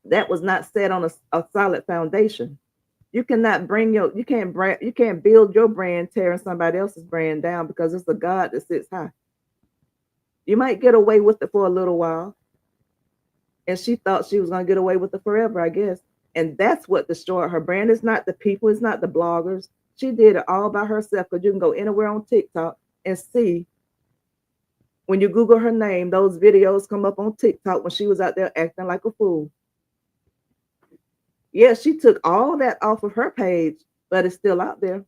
That was not set on a solid foundation. You cannot you can't build your brand tearing somebody else's brand down because it's a God that sits high. You might get away with it for a little while. And she thought she was going to get away with it forever, I guess. And that's what destroyed her brand. It's not the people, it's not the bloggers. She did it all by herself because you can go anywhere on TikTok and see, when you Google her name, those videos come up on TikTok when she was out there acting like a fool. Yeah, she took all that off of her page, but it's still out there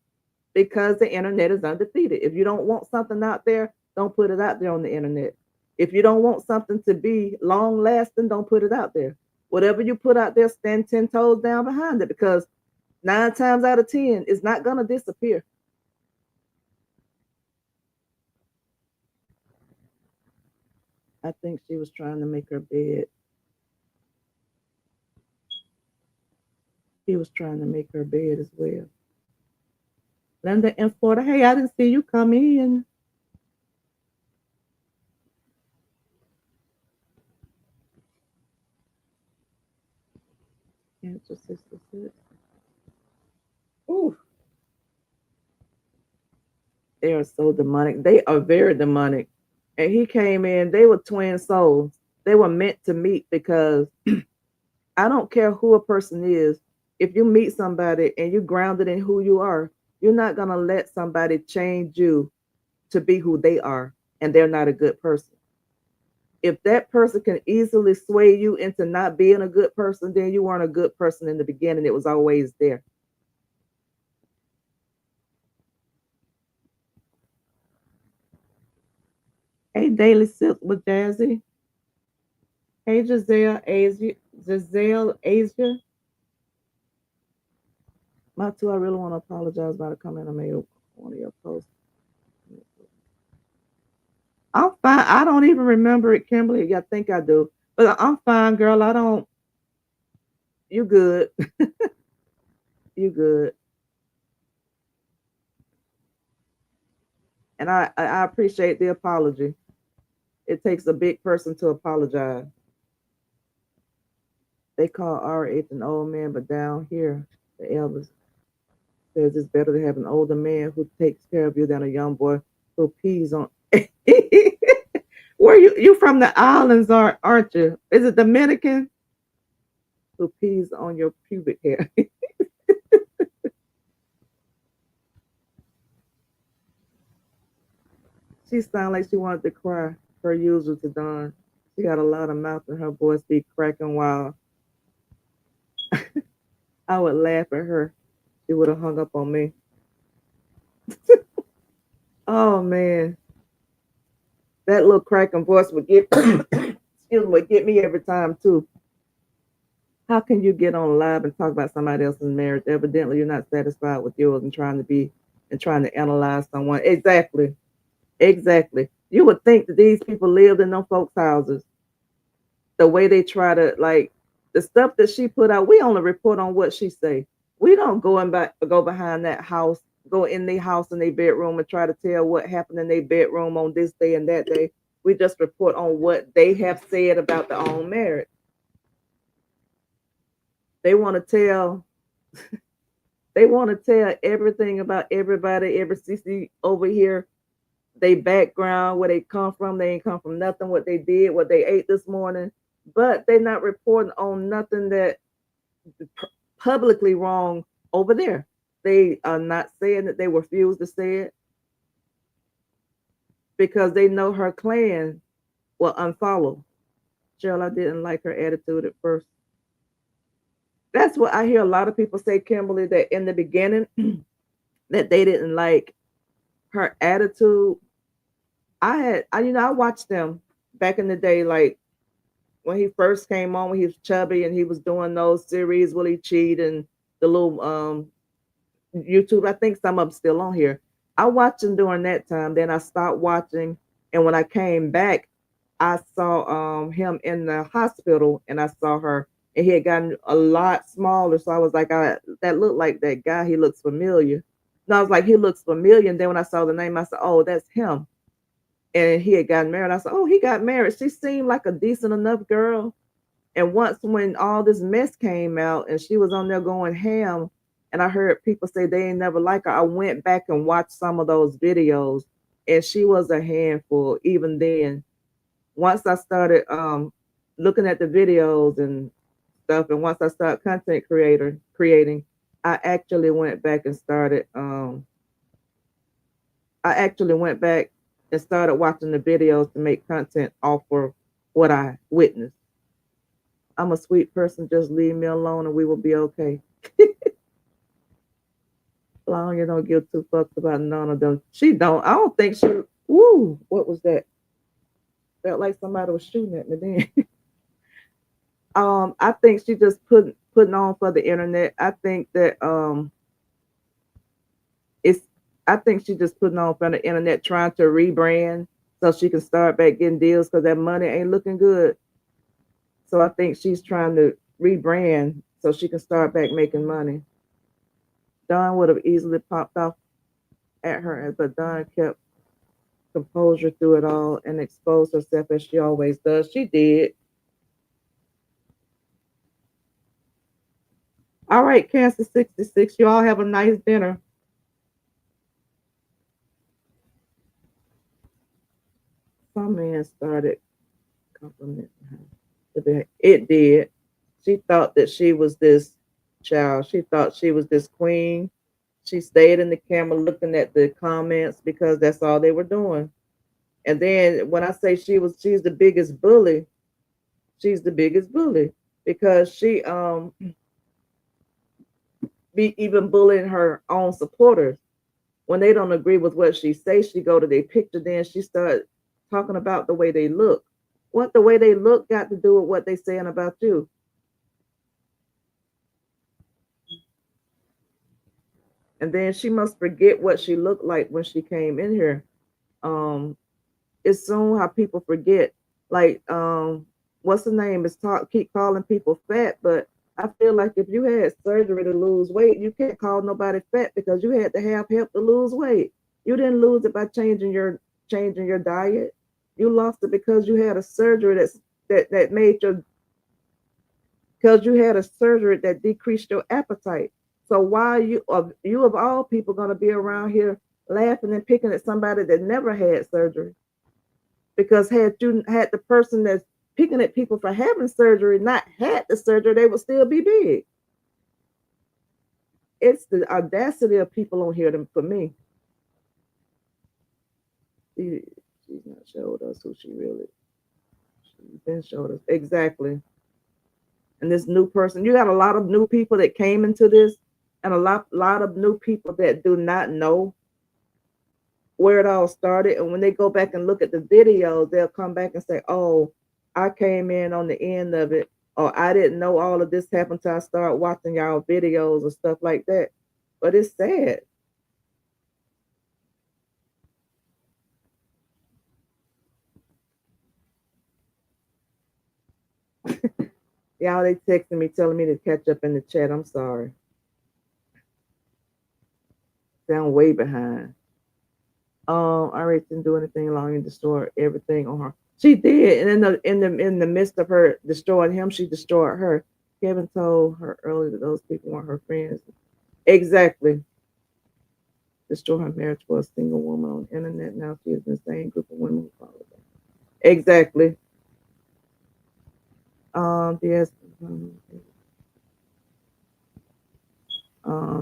because the internet is undefeated. If you don't want something out there, don't put it out there on the internet. If you don't want something to be long lasting, don't put it out there. Whatever you put out there, stand 10 toes down behind it because 9 times out of 10, it's not going to disappear. I think she was trying to make her bed. He was trying to make her bed as well. Linda in Florida, hey, I didn't see you come in. Cancer 66. Ooh. They are so demonic. They are very demonic. And he came in, they were twin souls. They were meant to meet because I don't care who a person is. If you meet somebody and you grounded in who you are, you're not going to let somebody change you to be who they are and they're not a good person. If that person can easily sway you into not being a good person, then you weren't a good person in the beginning. It was always there. Hey, Daily Silk with Jazzy. Hey, Giselle Asia. Matu, I really want to apologize about a comment I made on one of your posts. I'm fine. I don't even remember it, Kimberly. I think I do. But I'm fine, girl. I don't. You good. You good. And I appreciate the apology. It takes a big person to apologize. They call RH an old man, but down here, the elders says it's better to have an older man who takes care of you than a young boy who pees on. Where you from the islands, aren't you? Is it Dominican who pees on your pubic hair? She sounded like she wanted to cry. Her usual to Dawn. She got a lot of mouth and her voice be cracking wild. I would laugh at her. She would have hung up on me. Oh man, that little cracking voice would get excuse me, would get me every time too. How can you get on live and talk about somebody else's marriage? Evidently, you're not satisfied with yours and trying to analyze someone. Exactly, exactly. You would think that these people lived in them folks' houses. The way they try to like the stuff that she put out, we only report on what she say. We don't go behind that house, go in their house in their bedroom and try to tell what happened in their bedroom on this day and that day. We just report on what they have said about their own marriage. They want to tell they want to tell everything about everybody, every CC over here, they background, where they come from. They ain't come from nothing, what they did, what they ate this morning. But they're not reporting on nothing that publicly wrong over there. They are not saying that they refuse to say it because they know her clan will unfollow. Cheryl, I didn't like her attitude at first. That's what I hear a lot of people say, Kimberly, that in the beginning that they didn't like her attitude. I watched them back in the day, like when he first came on, when he was chubby and he was doing those series, Will He Cheat, and the little YouTube. I think some of them still on here. I watched him during that time. Then I stopped watching, and when I came back, I saw him in the hospital, and I saw her, and he had gotten a lot smaller. So I was like, that looked like that guy. He looks familiar. And I was like, he looks familiar. And then when I saw the name, I said, oh, that's him. And he had gotten married. I said, oh, he got married. She seemed like a decent enough girl. And once when all this mess came out and she was on there going ham, and I heard people say they ain't never like her, I went back and watched some of those videos, and she was a handful even then. Once I started looking at the videos and stuff, and once I started creating, I actually went back and started I actually went back and started watching the videos to make content off of what I witnessed. I'm a sweet person. Just leave me alone and we will be okay. As long as you don't give two fucks about none of them. She don't. I don't think she. Woo! What was that? Felt like somebody was shooting at me then. I think she just putting on for the internet. I think that it's. I think she just putting on for the internet, trying to rebrand so she can start back getting deals because that money ain't looking good. So I think she's trying to rebrand so she can start back making money. Dawn would have easily popped off at her, but Dawn kept composure through it all and exposed herself as she always does. She did. All right, Cancer 66, you all have a nice dinner. Some man started complimenting her. It did. She thought that she was this child. She thought she was this queen. She stayed in the camera looking at the comments because that's all they were doing. And then when I say she's the biggest bully, she's the biggest bully because she be even bullying her own supporters. When they don't agree with what she says, she go to their picture, then she start talking about the way they look. What the way they look got to do with what they saying about you? And then she must forget what she looked like when she came in here. Um, it's soon how people forget. Like, what's the name? Is talk keep calling people fat, but I feel like if you had surgery to lose weight, you can't call nobody fat because you had to have help to lose weight. You didn't lose it by changing your diet. You lost it because you had a surgery that made your because you had a surgery that decreased your appetite. So why you of all people gonna be around here laughing and picking at somebody that never had surgery? Because had you had the person that's picking at people for having surgery not had the surgery, they would still be big. It's the audacity of people on here for me. She, she's not showed us who she really. She's been showed us exactly. And this new person, you got a lot of new people that came into this, and a lot of new people that do not know where it all started. And when they go back and look at the videos, they'll come back and say, "Oh, I came in on the end of it," or "I didn't know all of this happened till I started watching y'all videos," or stuff like that. But it's sad. Y'all, they texting me telling me to catch up in the chat. I'm sorry. Sound way behind. I already didn't do anything along and destroy everything on her. She did, and in the midst of her destroying him, she destroyed her. Kevin told her earlier that those people weren't her friends. Exactly. Destroy her marriage for a single woman on the internet. Now she is in the same group of women who follow them. Exactly. Yes.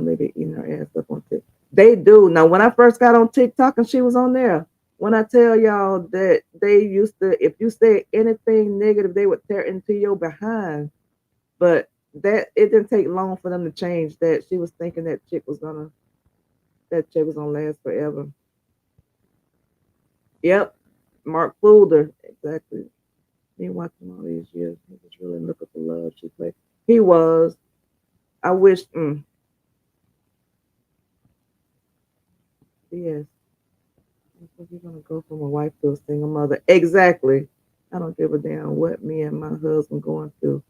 They be eating her ass up on TikTok. They do. Now, when I first got on TikTok and she was on there, when I tell y'all that they used to, if you say anything negative, they would tear into your behind. But that it didn't take long for them to change that. She was thinking that chick was gonna last forever. Yep. Mark fooled her. Exactly. He watched him all these years. He was really looking for love. She played. He was. I wish. Yes. You're gonna go from a wife to a single mother. Exactly. I don't give a damn what me and my husband going through.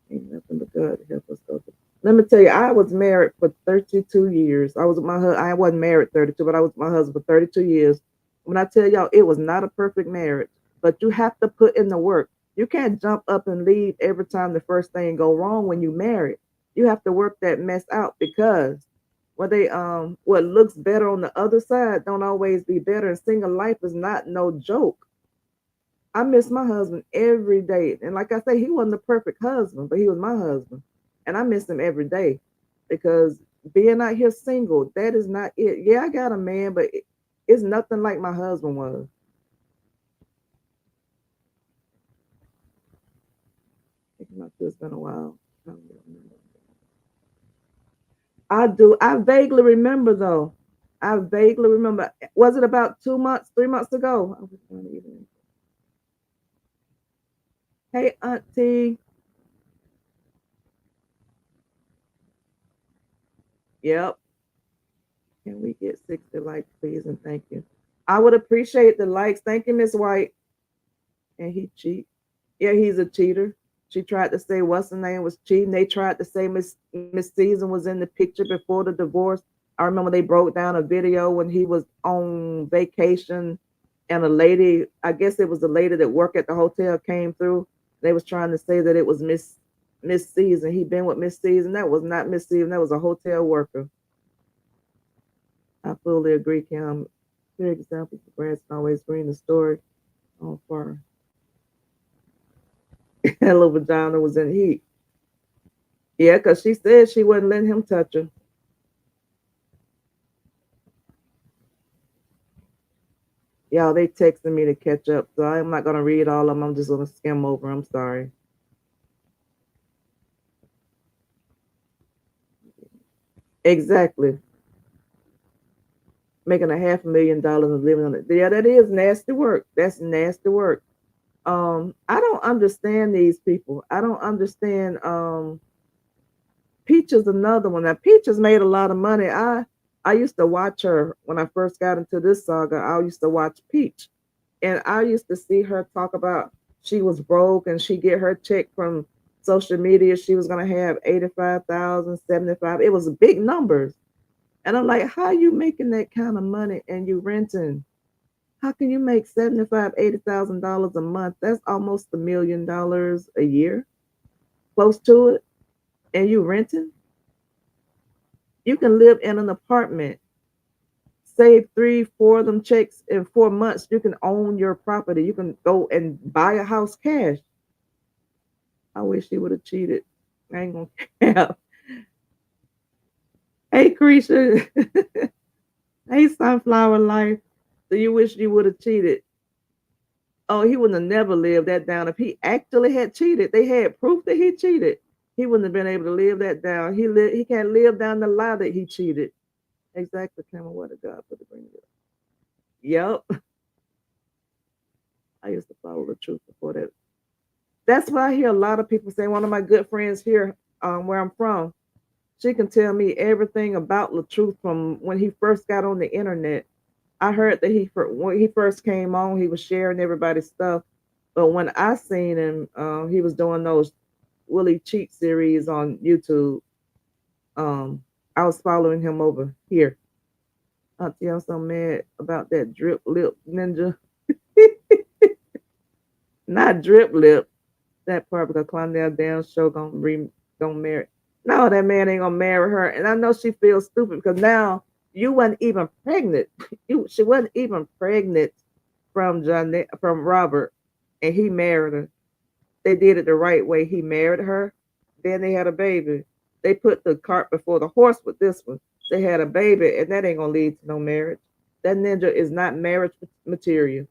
Ain't nothing but God to help us go through. Let me tell you, I was married for 32 years. I was with my I wasn't married 32, but I was with my husband for 32 years. When I tell y'all, it was not a perfect marriage, but you have to put in the work. You can't jump up and leave every time the first thing go wrong when you married. You have to work that mess out because what looks better on the other side don't always be better. And single life is not no joke. I miss my husband every day. And like I say, he wasn't the perfect husband, but he was my husband. And I miss him every day because being out here single, that is not it. Yeah, I got a man, but it's nothing like my husband was. It's been a while. I do. I vaguely remember though. I vaguely remember. Was it about 2 months, 3 months ago? I was trying to even. Hey, Auntie. Yep. Can we get 60 likes, please? And thank you. I would appreciate the likes. Thank you, Miss White. And he cheat. Yeah, he's a cheater. She tried to say what's the name was cheating. They tried to say Miss Season was in the picture before the divorce. I remember they broke down a video when he was on vacation, and a lady, I guess it was a lady that worked at the hotel, came through. They was trying to say that it was Miss Season. He been with Miss Season. That was not Miss Season. That was a hotel worker. I fully agree, Kim. Clear examples of grass always green. The story on fire. That little vagina was in heat. Yeah, because she said she wouldn't let him touch her. Y'all, they texting me to catch up, so I'm not gonna read all of them. I'm just gonna skim over. I'm sorry. Exactly. Making $500,000 and living on it. Yeah, that is nasty work. That's nasty work. I don't understand these people. I don't understand. Peach is another one. Now Peach has made a lot of money. I used to watch her when I first got into this saga. I used to watch Peach, and I used to see her talk about she was broke and she get her check from social media. She was gonna have 85,000, 75. It was big numbers, and I'm like, how you making that kind of money and you renting? How can you make 75, 80,000 dollars a month? That's almost $1 million a year, close to it, and you renting. You can live in an apartment, save three, four of them checks in 4 months. You can own your property. You can go and buy a house cash. I wish he would have cheated. I ain't gonna cap. Hey, Creature. Hey, Sunflower Life. Do you wish you would have cheated? Oh, he wouldn't have never lived that down. If he actually had cheated, they had proof that he cheated. He wouldn't have been able to live that down. He can't live down the lie that he cheated. Exactly, Cameron. What a God for the bring it up. Yep. I used to follow the truth before that. That's why I hear a lot of people say. One of my good friends here, where I'm from, she can tell me everything about Latruth from when he first got on the internet. I heard that when he first came on, he was sharing everybody's stuff. But when I seen him, he was doing those Willie Cheat series on YouTube. Um, I was following him over here. Auntie, I'm so mad about that drip lip ninja. Not drip lip. That part because Clondale damn show gonna marry. No, that man ain't gonna marry her. And I know she feels stupid because now you wasn't even pregnant. She wasn't even pregnant from Robert, and he married her. They did it the right way. He married her. Then they had a baby. They put the cart before the horse with this one. They had a baby, and that ain't gonna lead to no marriage. That ninja is not marriage material.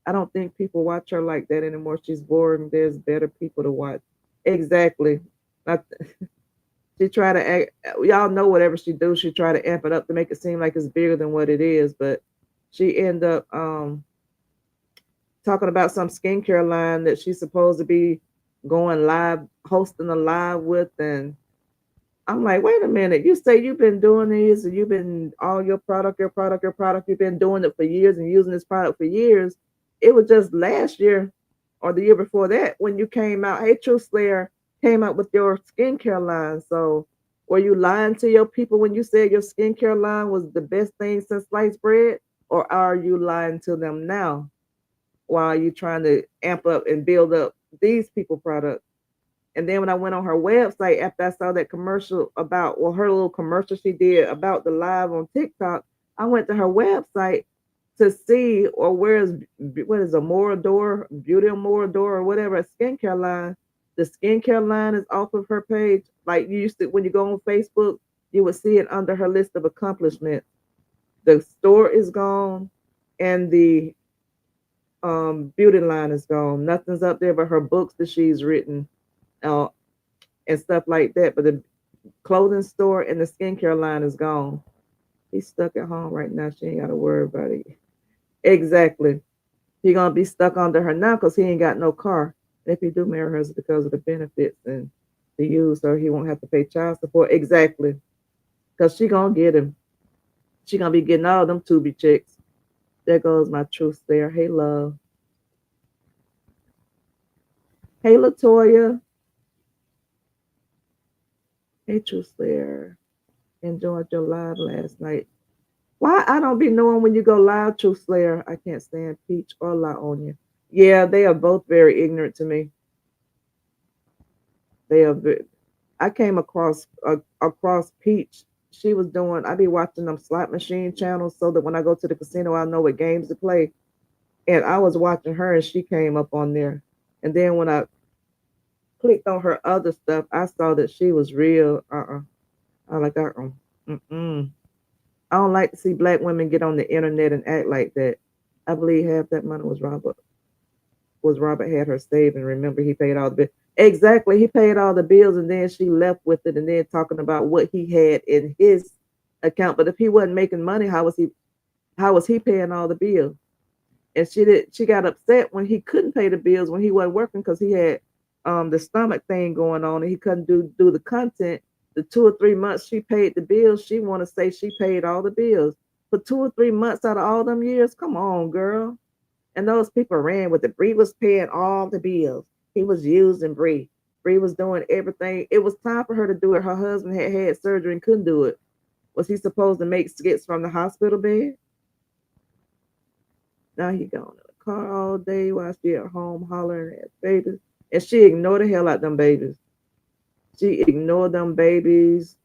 I don't think people watch her like that anymore. She's boring. There's better people to watch. Exactly. Not, she try to act. Y'all know whatever she do, she try to amp it up to make it seem like it's bigger than what it is. But she end up talking about some skincare line that she's supposed to be going live, hosting a live with, and I'm like, wait a minute. You say you've been doing these and you've been all your product. You've been doing it for years and using this product for years. It was just last year or the year before that when you came out. Hey, True Slayer came out with your skincare line. So were you lying to your people when you said your skincare line was the best thing since sliced bread? Or are you lying to them now while you trying to amp up and build up these people products? And then when I went on her website after I saw that commercial about, well, her little commercial she did about the live on TikTok, I went to her website to see, or what is a Morador, Beauty of Morador, or whatever, a skincare line. The skincare line is off of her page. Like you used to, when you go on Facebook, you would see it under her list of accomplishments. The store is gone, and the beauty line is gone. Nothing's up there but her books that she's written. Uh, and stuff like that. But the clothing store and the skincare line is gone. He's stuck at home right now. She ain't got to worry about it. Exactly. He gonna be stuck under her now because he ain't got no car. If he do marry her, it's because of the benefits and the use, so he won't have to pay child support. Exactly. Because she gonna get him. She gonna be getting all them Tubi chicks. There goes my truth there. Hey, love. Hey, Latoya. Hey, truth there. Enjoyed your live last night. Why I don't be knowing when you go live, Truth Slayer? I can't stand Peach or La Onya. Yeah, they are both very ignorant to me. They are. I came across Peach. She was doing. I be watching them slot machine channels so that when I go to the casino, I know what games to play. And I was watching her, and she came up on there. And then when I clicked on her other stuff, I saw that she was real. I like Mm-mm. I don't like to see black women get on the internet and act like that. I believe half that money was Robert had her saved, and remember he paid all the bills. Exactly, he paid all the bills, and then she left with it, and then talking about what he had in his account. But if he wasn't making money, how was he paying all the bills? And she got upset when he couldn't pay the bills when he wasn't working because he had the stomach thing going on and he couldn't do the content. The 2 or 3 months she paid the bills, she want to say she paid all the bills for 2 or 3 months out of all them years. Come on, girl. And those people ran with it. Bree was paying all the bills. He was using Bree. Bree was doing everything. It was time for her to do it. Her husband had surgery and couldn't do it. Was he supposed to make skits from the hospital bed? Now he gone in the car all day while she at home hollering at babies. And she ignored the hell out them babies. She ignored them babies.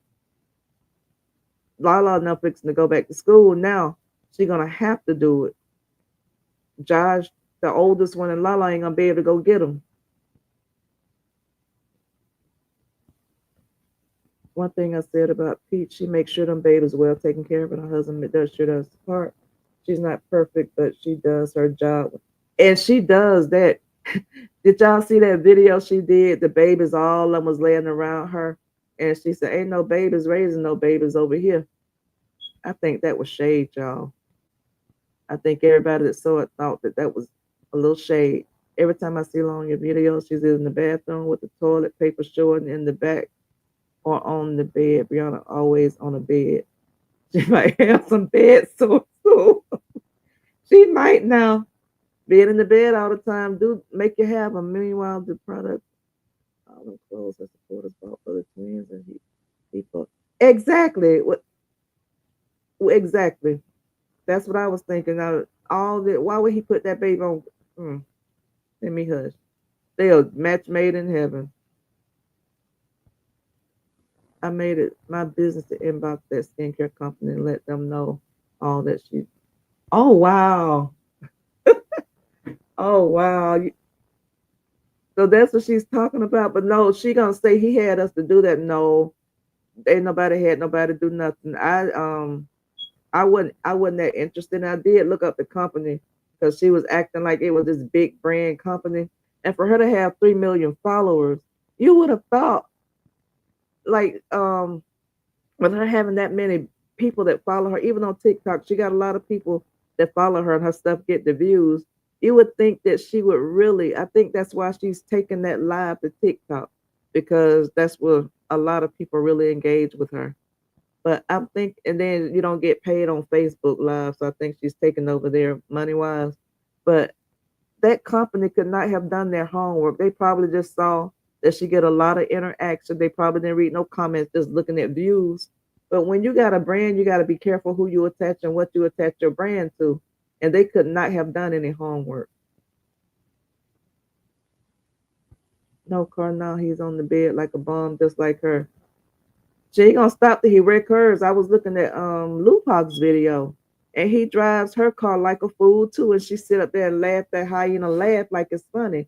Lala now fixing to go back to school. Now she gonna have to do it. Josh, the oldest one, and Lala ain't gonna be able to go get him. One thing I said about Peach, she makes sure them babies well taken care of, and her husband does sure does his part. She's not perfect, but she does her job, and she does that. Did y'all see that video she did? The babies, all of them was laying around her, and she said, "Ain't no babies raising no babies over here." I think that was shade, y'all. I think everybody that saw it thought that that was a little shade. Every time I see her on your video, she's in the bathroom with the toilet paper showing in the back or on the bed. Brianna always on a bed. She might have some bed sores too. She might now. Being in the bed all the time do make you have them. Meanwhile, the product, all the clothes that supporters bought for the twins, and he bought exactly what exactly. That's what I was thinking. Now, all that. Why would he put that baby on? Mm, let me hush. They are match made in heaven. I made it my business to inbox that skincare company and let them know all that she. Oh wow! Oh wow! So that's what she's talking about. But no, she gonna say he had us to do that. No, ain't nobody had nobody do nothing. I wasn't that interested. And I did look up the company because she was acting like it was this big brand company. And for her to have 3 million followers, you would have thought like with her having that many people that follow her, even on TikTok, she got a lot of people that follow her and her stuff get the views. You would think that she would really, I think that's why she's taking that live to TikTok because that's where a lot of people really engage with her. But I think, and then you don't get paid on Facebook Live, so I think she's taking over there money wise. But that company could not have done their homework. They probably just saw that she get a lot of interaction. They probably didn't read no comments, just looking at views. But when you got a brand, you got to be careful who you attach and what you attach your brand to. And they could not have done any homework. No, Carnal, he's on the bed like a bum, just like her. She ain't gonna stop till he wreck hers. I was looking at Lupac's video, and he drives her car like a fool too, and she sit up there and laugh that hyena laugh like it's funny.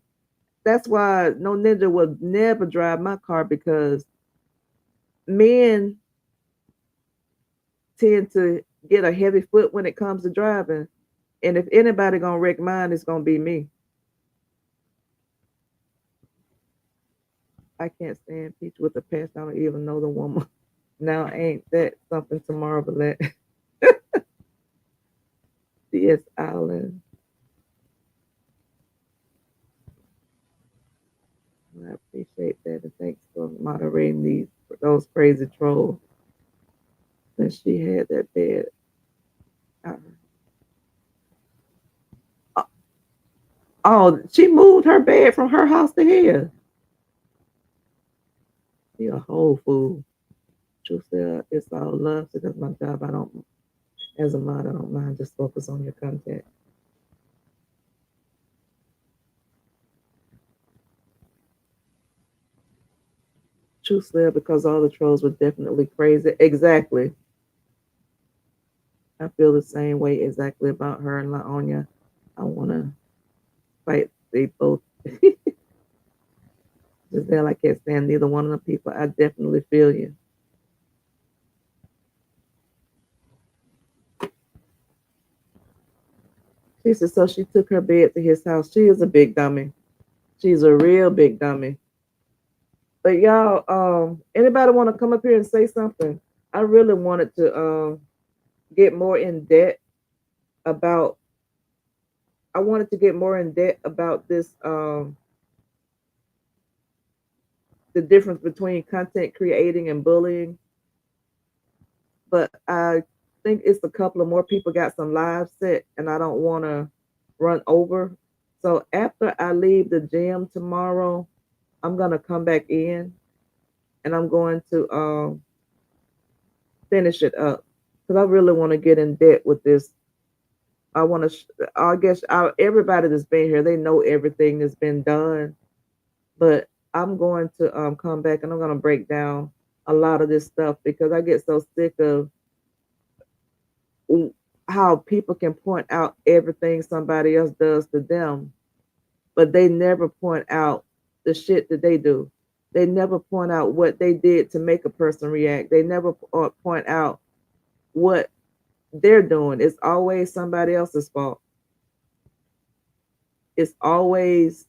That's why no ninja would never drive my car because men tend to get a heavy foot when it comes to driving. And if anybody gonna wreck mine, it's gonna be me. I can't stand Peach with a passion. I don't even know the woman. Now ain't that something to marvel at? CS Island. I appreciate that and thanks for moderating those crazy trolls. And she had that bed. Uh, oh, she moved her bed from her house to here. She a whole fool. Truth said, it's all love. So that's my job. I don't, as a mod, I don't mind. Just focus on your content. Truth said, because all the trolls were definitely crazy. Exactly. I feel the same way exactly about her and Laonia. I want to fight. They both. Giselle, I can't stand neither one of the people. I definitely feel you. She said, so she took her bed to his house. She is a big dummy. She's a real big dummy. But y'all, anybody want to come up here and say something? I really wanted to get more in depth about I wanted to get more in depth about this, the difference between content creating and bullying, but I think it's a couple of more people got some live set, and I don't want to run over. So after I leave the gym tomorrow, I'm gonna come back in and I'm going to finish it up because I really want to get in depth with this. I want to. I guess everybody that's been here, they know everything that's been done, but I'm going to come back and I'm going to break down a lot of this stuff because I get so sick of how people can point out everything somebody else does to them, but they never point out the shit that they do. They never point out what they did to make a person react. They never point out what they're doing. It's always somebody else's fault. It's always,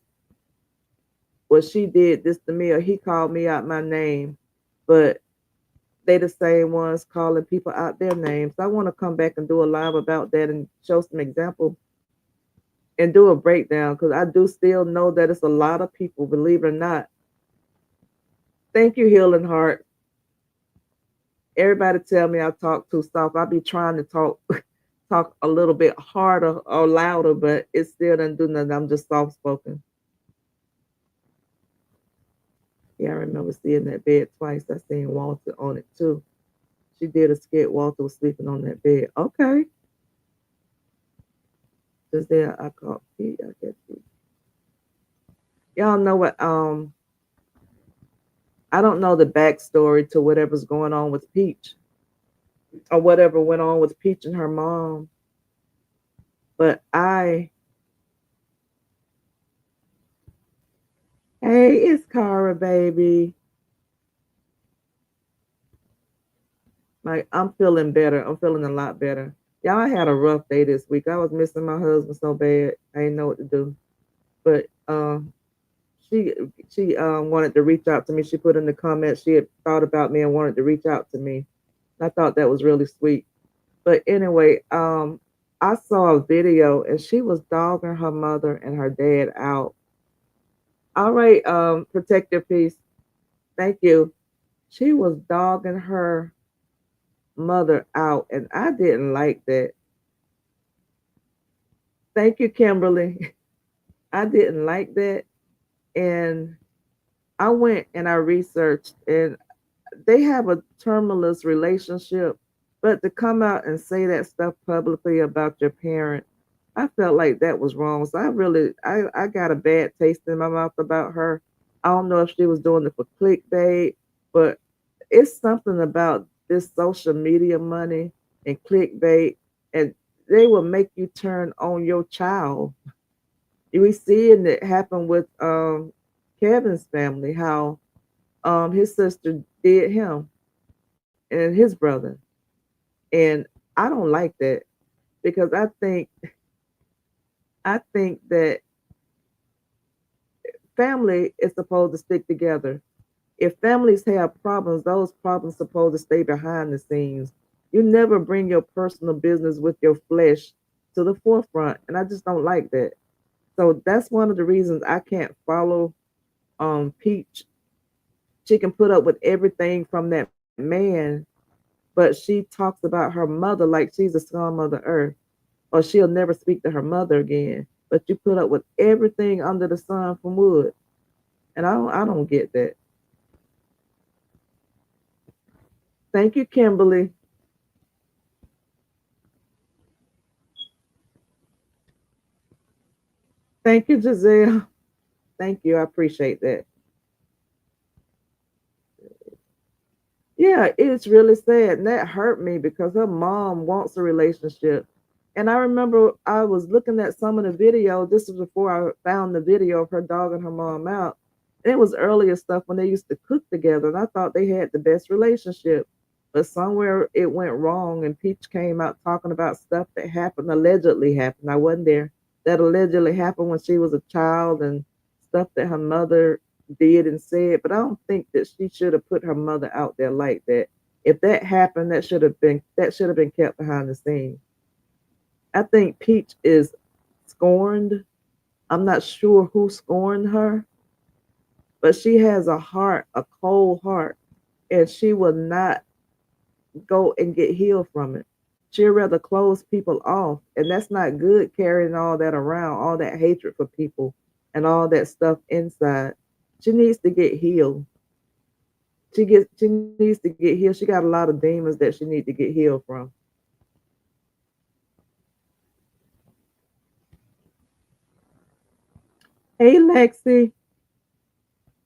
well, she did this to me or he called me out my name, but they the same ones calling people out their names. So I want to come back and do a live about that and show some example and do a breakdown because I do still know that it's a lot of people, believe it or not. Thank you, Healing Heart. Everybody tell me I talk too soft. I be trying to talk talk a little bit harder or louder, but it still doesn't do nothing. I'm just soft spoken. Yeah, I remember seeing that bed twice. I seen Walter on it too. She did a skit. Walter was sleeping on that bed. Okay. Just there I caught Pete, I guess. Y'all know what I don't know the backstory to whatever's going on with Peach or whatever went on with Peach and her mom. But hey, it's Cara, baby. Like, I'm feeling better. I'm feeling a lot better. Y'all, I had a rough day this week. I was missing my husband so bad. I didn't know what to do. But she wanted to reach out to me. She put in the comments she had thought about me and wanted to reach out to me. I thought that was really sweet. But anyway, I saw a video and she was dogging her mother and her dad out. All right, protect your peace. Thank you. She was dogging her mother out, and I didn't like that. Thank you, Kimberly. I didn't like that. And I went and I researched, and they have a tumultuous relationship. But to come out and say that stuff publicly about your parent, I felt like that was wrong. So I got a bad taste in my mouth about her. I don't know if she was doing it for clickbait, but it's something about this social media money and clickbait, and they will make you turn on your child. We see it happen with Kevin's family, how his sister did him and his brother. And I don't like that because I think that family is supposed to stick together. If families have problems, those problems supposed to stay behind the scenes. You never bring your personal business with your flesh to the forefront, and I just don't like that. So that's one of the reasons I can't follow Peach. She can put up with everything from that man, but she talks about her mother like she's a scum of the earth, or she'll never speak to her mother again. But you put up with everything under the sun from Wood, and I don't get that. Thank you, Kimberly. Thank you, Giselle. Thank you. I appreciate that. Yeah, it's really sad. And that hurt me because her mom wants a relationship. And I remember I was looking at some of the video. This was before I found the video of her dogging her mom out. And it was earlier stuff when they used to cook together. And I thought they had the best relationship. But somewhere it went wrong. And Peach came out talking about stuff that happened, allegedly happened. I wasn't there. That allegedly happened when she was a child and stuff that her mother did and said, but I don't think that she should have put her mother out there like that. If that happened, that should have been kept behind the scenes. I think Peach is scorned. I'm not sure who scorned her, but she has a heart, a cold heart, and she will not go and get healed from it. She'd rather close people off, and that's not good carrying all that around, all that hatred for people and all that stuff inside. She needs to get healed. She needs to get healed. She got a lot of demons that she needs to get healed from. Hey Lexi,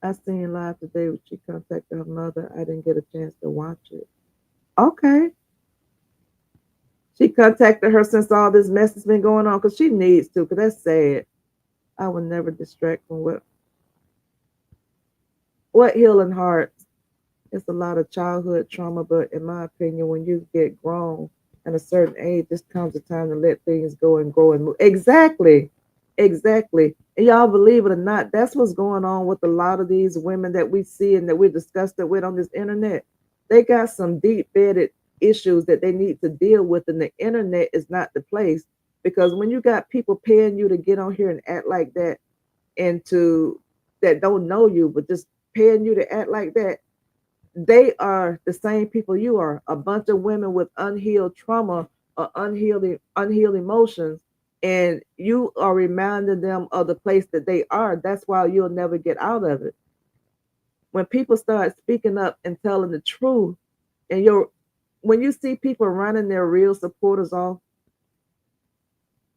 I seen live today when she contacted her mother. I didn't get a chance to watch it. Okay. She contacted her since all this mess has been going on because she needs to, because that's sad. I will never distract from what healing hearts. It's a lot of childhood trauma, but in my opinion, when you get grown at a certain age, this comes a time to let things go and grow and move. Exactly. Exactly. And y'all believe it or not, that's what's going on with a lot of these women that we see and that we're disgusted with on this internet. They got some deep bedded issues that they need to deal with, and the internet is not the place because when you got people paying you to get on here and act like that and to that don't know you, but just paying you to act like that, they are the same people you are, a bunch of women with unhealed trauma or unhealed emotions, and you are reminding them of the place that they are. That's why you'll never get out of it. When people start speaking up and telling the truth, and you're when you see people running their real supporters off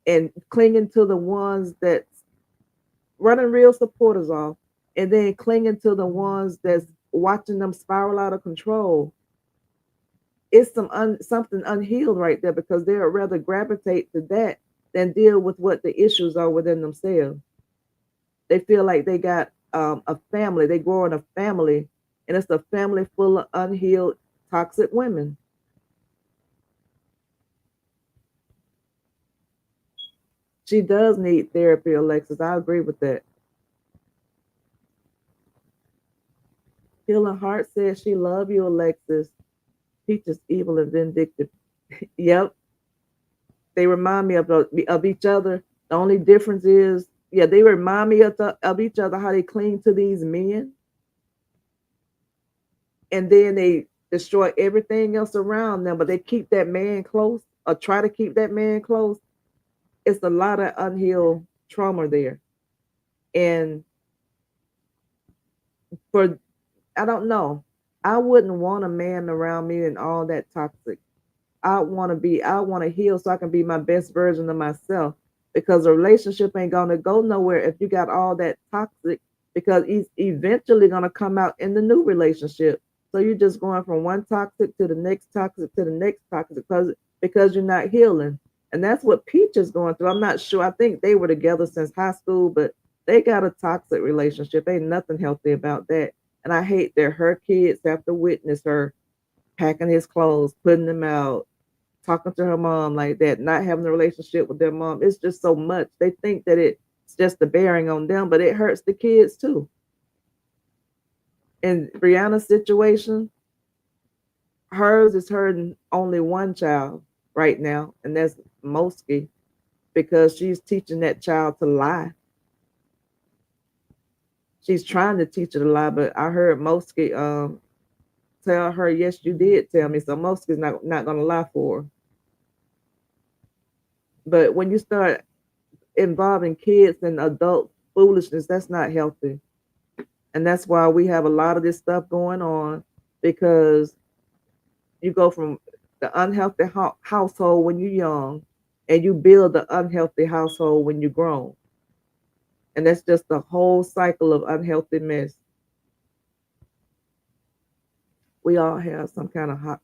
and clinging to the ones that running real supporters off and then clinging to the ones that's watching them spiral out of control, it's something unhealed right there because they'd rather gravitate to that than deal with what the issues are within themselves. They feel like they got a family, they grow in a family, and it's a family full of unhealed, toxic women. She does need therapy, Alexis. I agree with that. Healing Heart says she love you, Alexis. Peach evil and vindictive. Yep, they remind me of each other. The only difference is, yeah, they remind me of each other how they cling to these men, and then they destroy everything else around them. But they keep that man close, or try to keep that man close. It's a lot of unhealed trauma there, and for I don't know, I wouldn't want a man around me and all that toxic. I want to heal so I can be my best version of myself because a relationship ain't going to go nowhere if you got all that toxic because he's eventually going to come out in the new relationship. So you're just going from one toxic to the next toxic to the next toxic because you're not healing. And that's what Peach is going through. I'm not sure. I think they were together since high school, but they got a toxic relationship. Ain't nothing healthy about that. And I hate that her kids have to witness her packing his clothes, putting them out, talking to her mom like that, not having a relationship with their mom. It's just so much. They think that it's just the bearing on them, but it hurts the kids too. In Brianna's situation, hers is hurting only one child right now, and that's Mosky, because she's teaching that child to lie. She's trying to teach her to lie, but I heard Mosky tell her, yes, you did tell me. So Mosky's not gonna lie for her. But when you start involving kids and adult foolishness, that's not healthy. And that's why we have a lot of this stuff going on because you go from the unhealthy household when you're young and you build the unhealthy household when you're grown. And that's just the whole cycle of unhealthy mess. We all have some kind of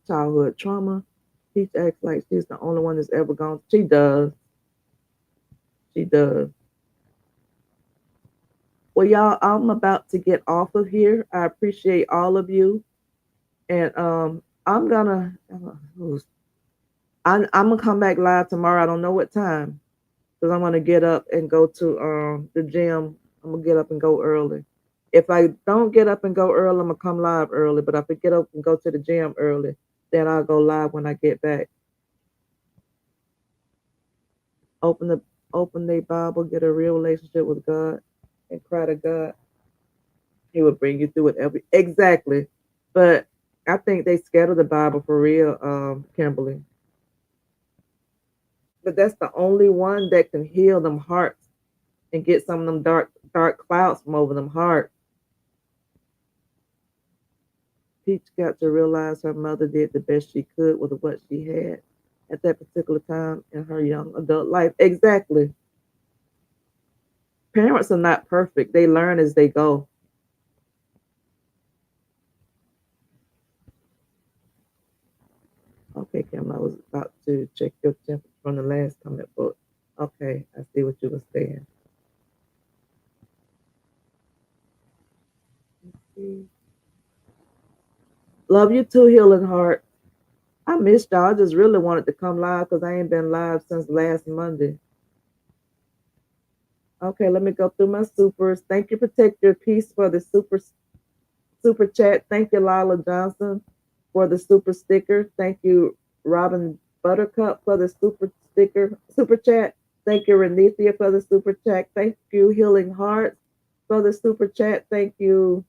childhood trauma. Peach acts like she's the only one that's ever gone. She does. She does. Well, y'all, I'm about to get off of here. I appreciate all of you. And I'm gonna I'm gonna come back live tomorrow. I don't know what time because I'm gonna get up and go to the gym. I'm gonna get up and go early. If I don't get up and go early, I'm gonna come live early. But if I get up and go to the gym early, then I'll go live when I get back. Open the open their Bible, get a real relationship with God, and cry to God, He will bring you through it exactly. But I think they scatter the Bible for real, Kimberly. But that's the only one that can heal them hearts and get some of them dark clouds from over them hearts. Peach got to realize her mother did the best she could with what she had at that particular time in her young adult life. Exactly. Parents are not perfect. They learn as they go. Okay, Kim, I was about to check your temperature from the last comment, but okay, I see what you were saying. Love you too, Healing Heart. I missed y'all. I just really wanted to come live because I ain't been live since last Monday. Okay, let me go through my supers. Thank you, Protect Your Peace, for the super chat. Thank you, Lila Johnson, for the super sticker. Thank you, Robin Buttercup, for the super chat. Thank you, Renithia, for the super chat. Thank you, Healing Hearts, for the super chat. Thank you,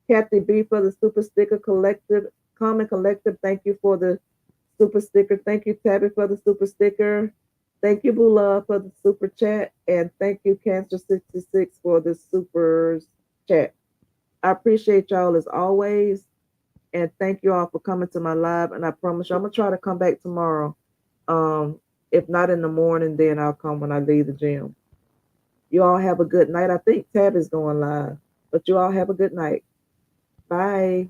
Kathy B, for the super sticker collective. Common Collective, thank you for the super sticker. Thank you, Tabby, for the super sticker. Thank you, Bula, for the super chat. And thank you, Cancer66, for the super chat. I appreciate y'all as always. And thank you all for coming to my live. And I promise you, I'm going to try to come back tomorrow. If not in the morning, then I'll come when I leave the gym. You all have a good night. I think Tab is going live. But you all have a good night. Bye.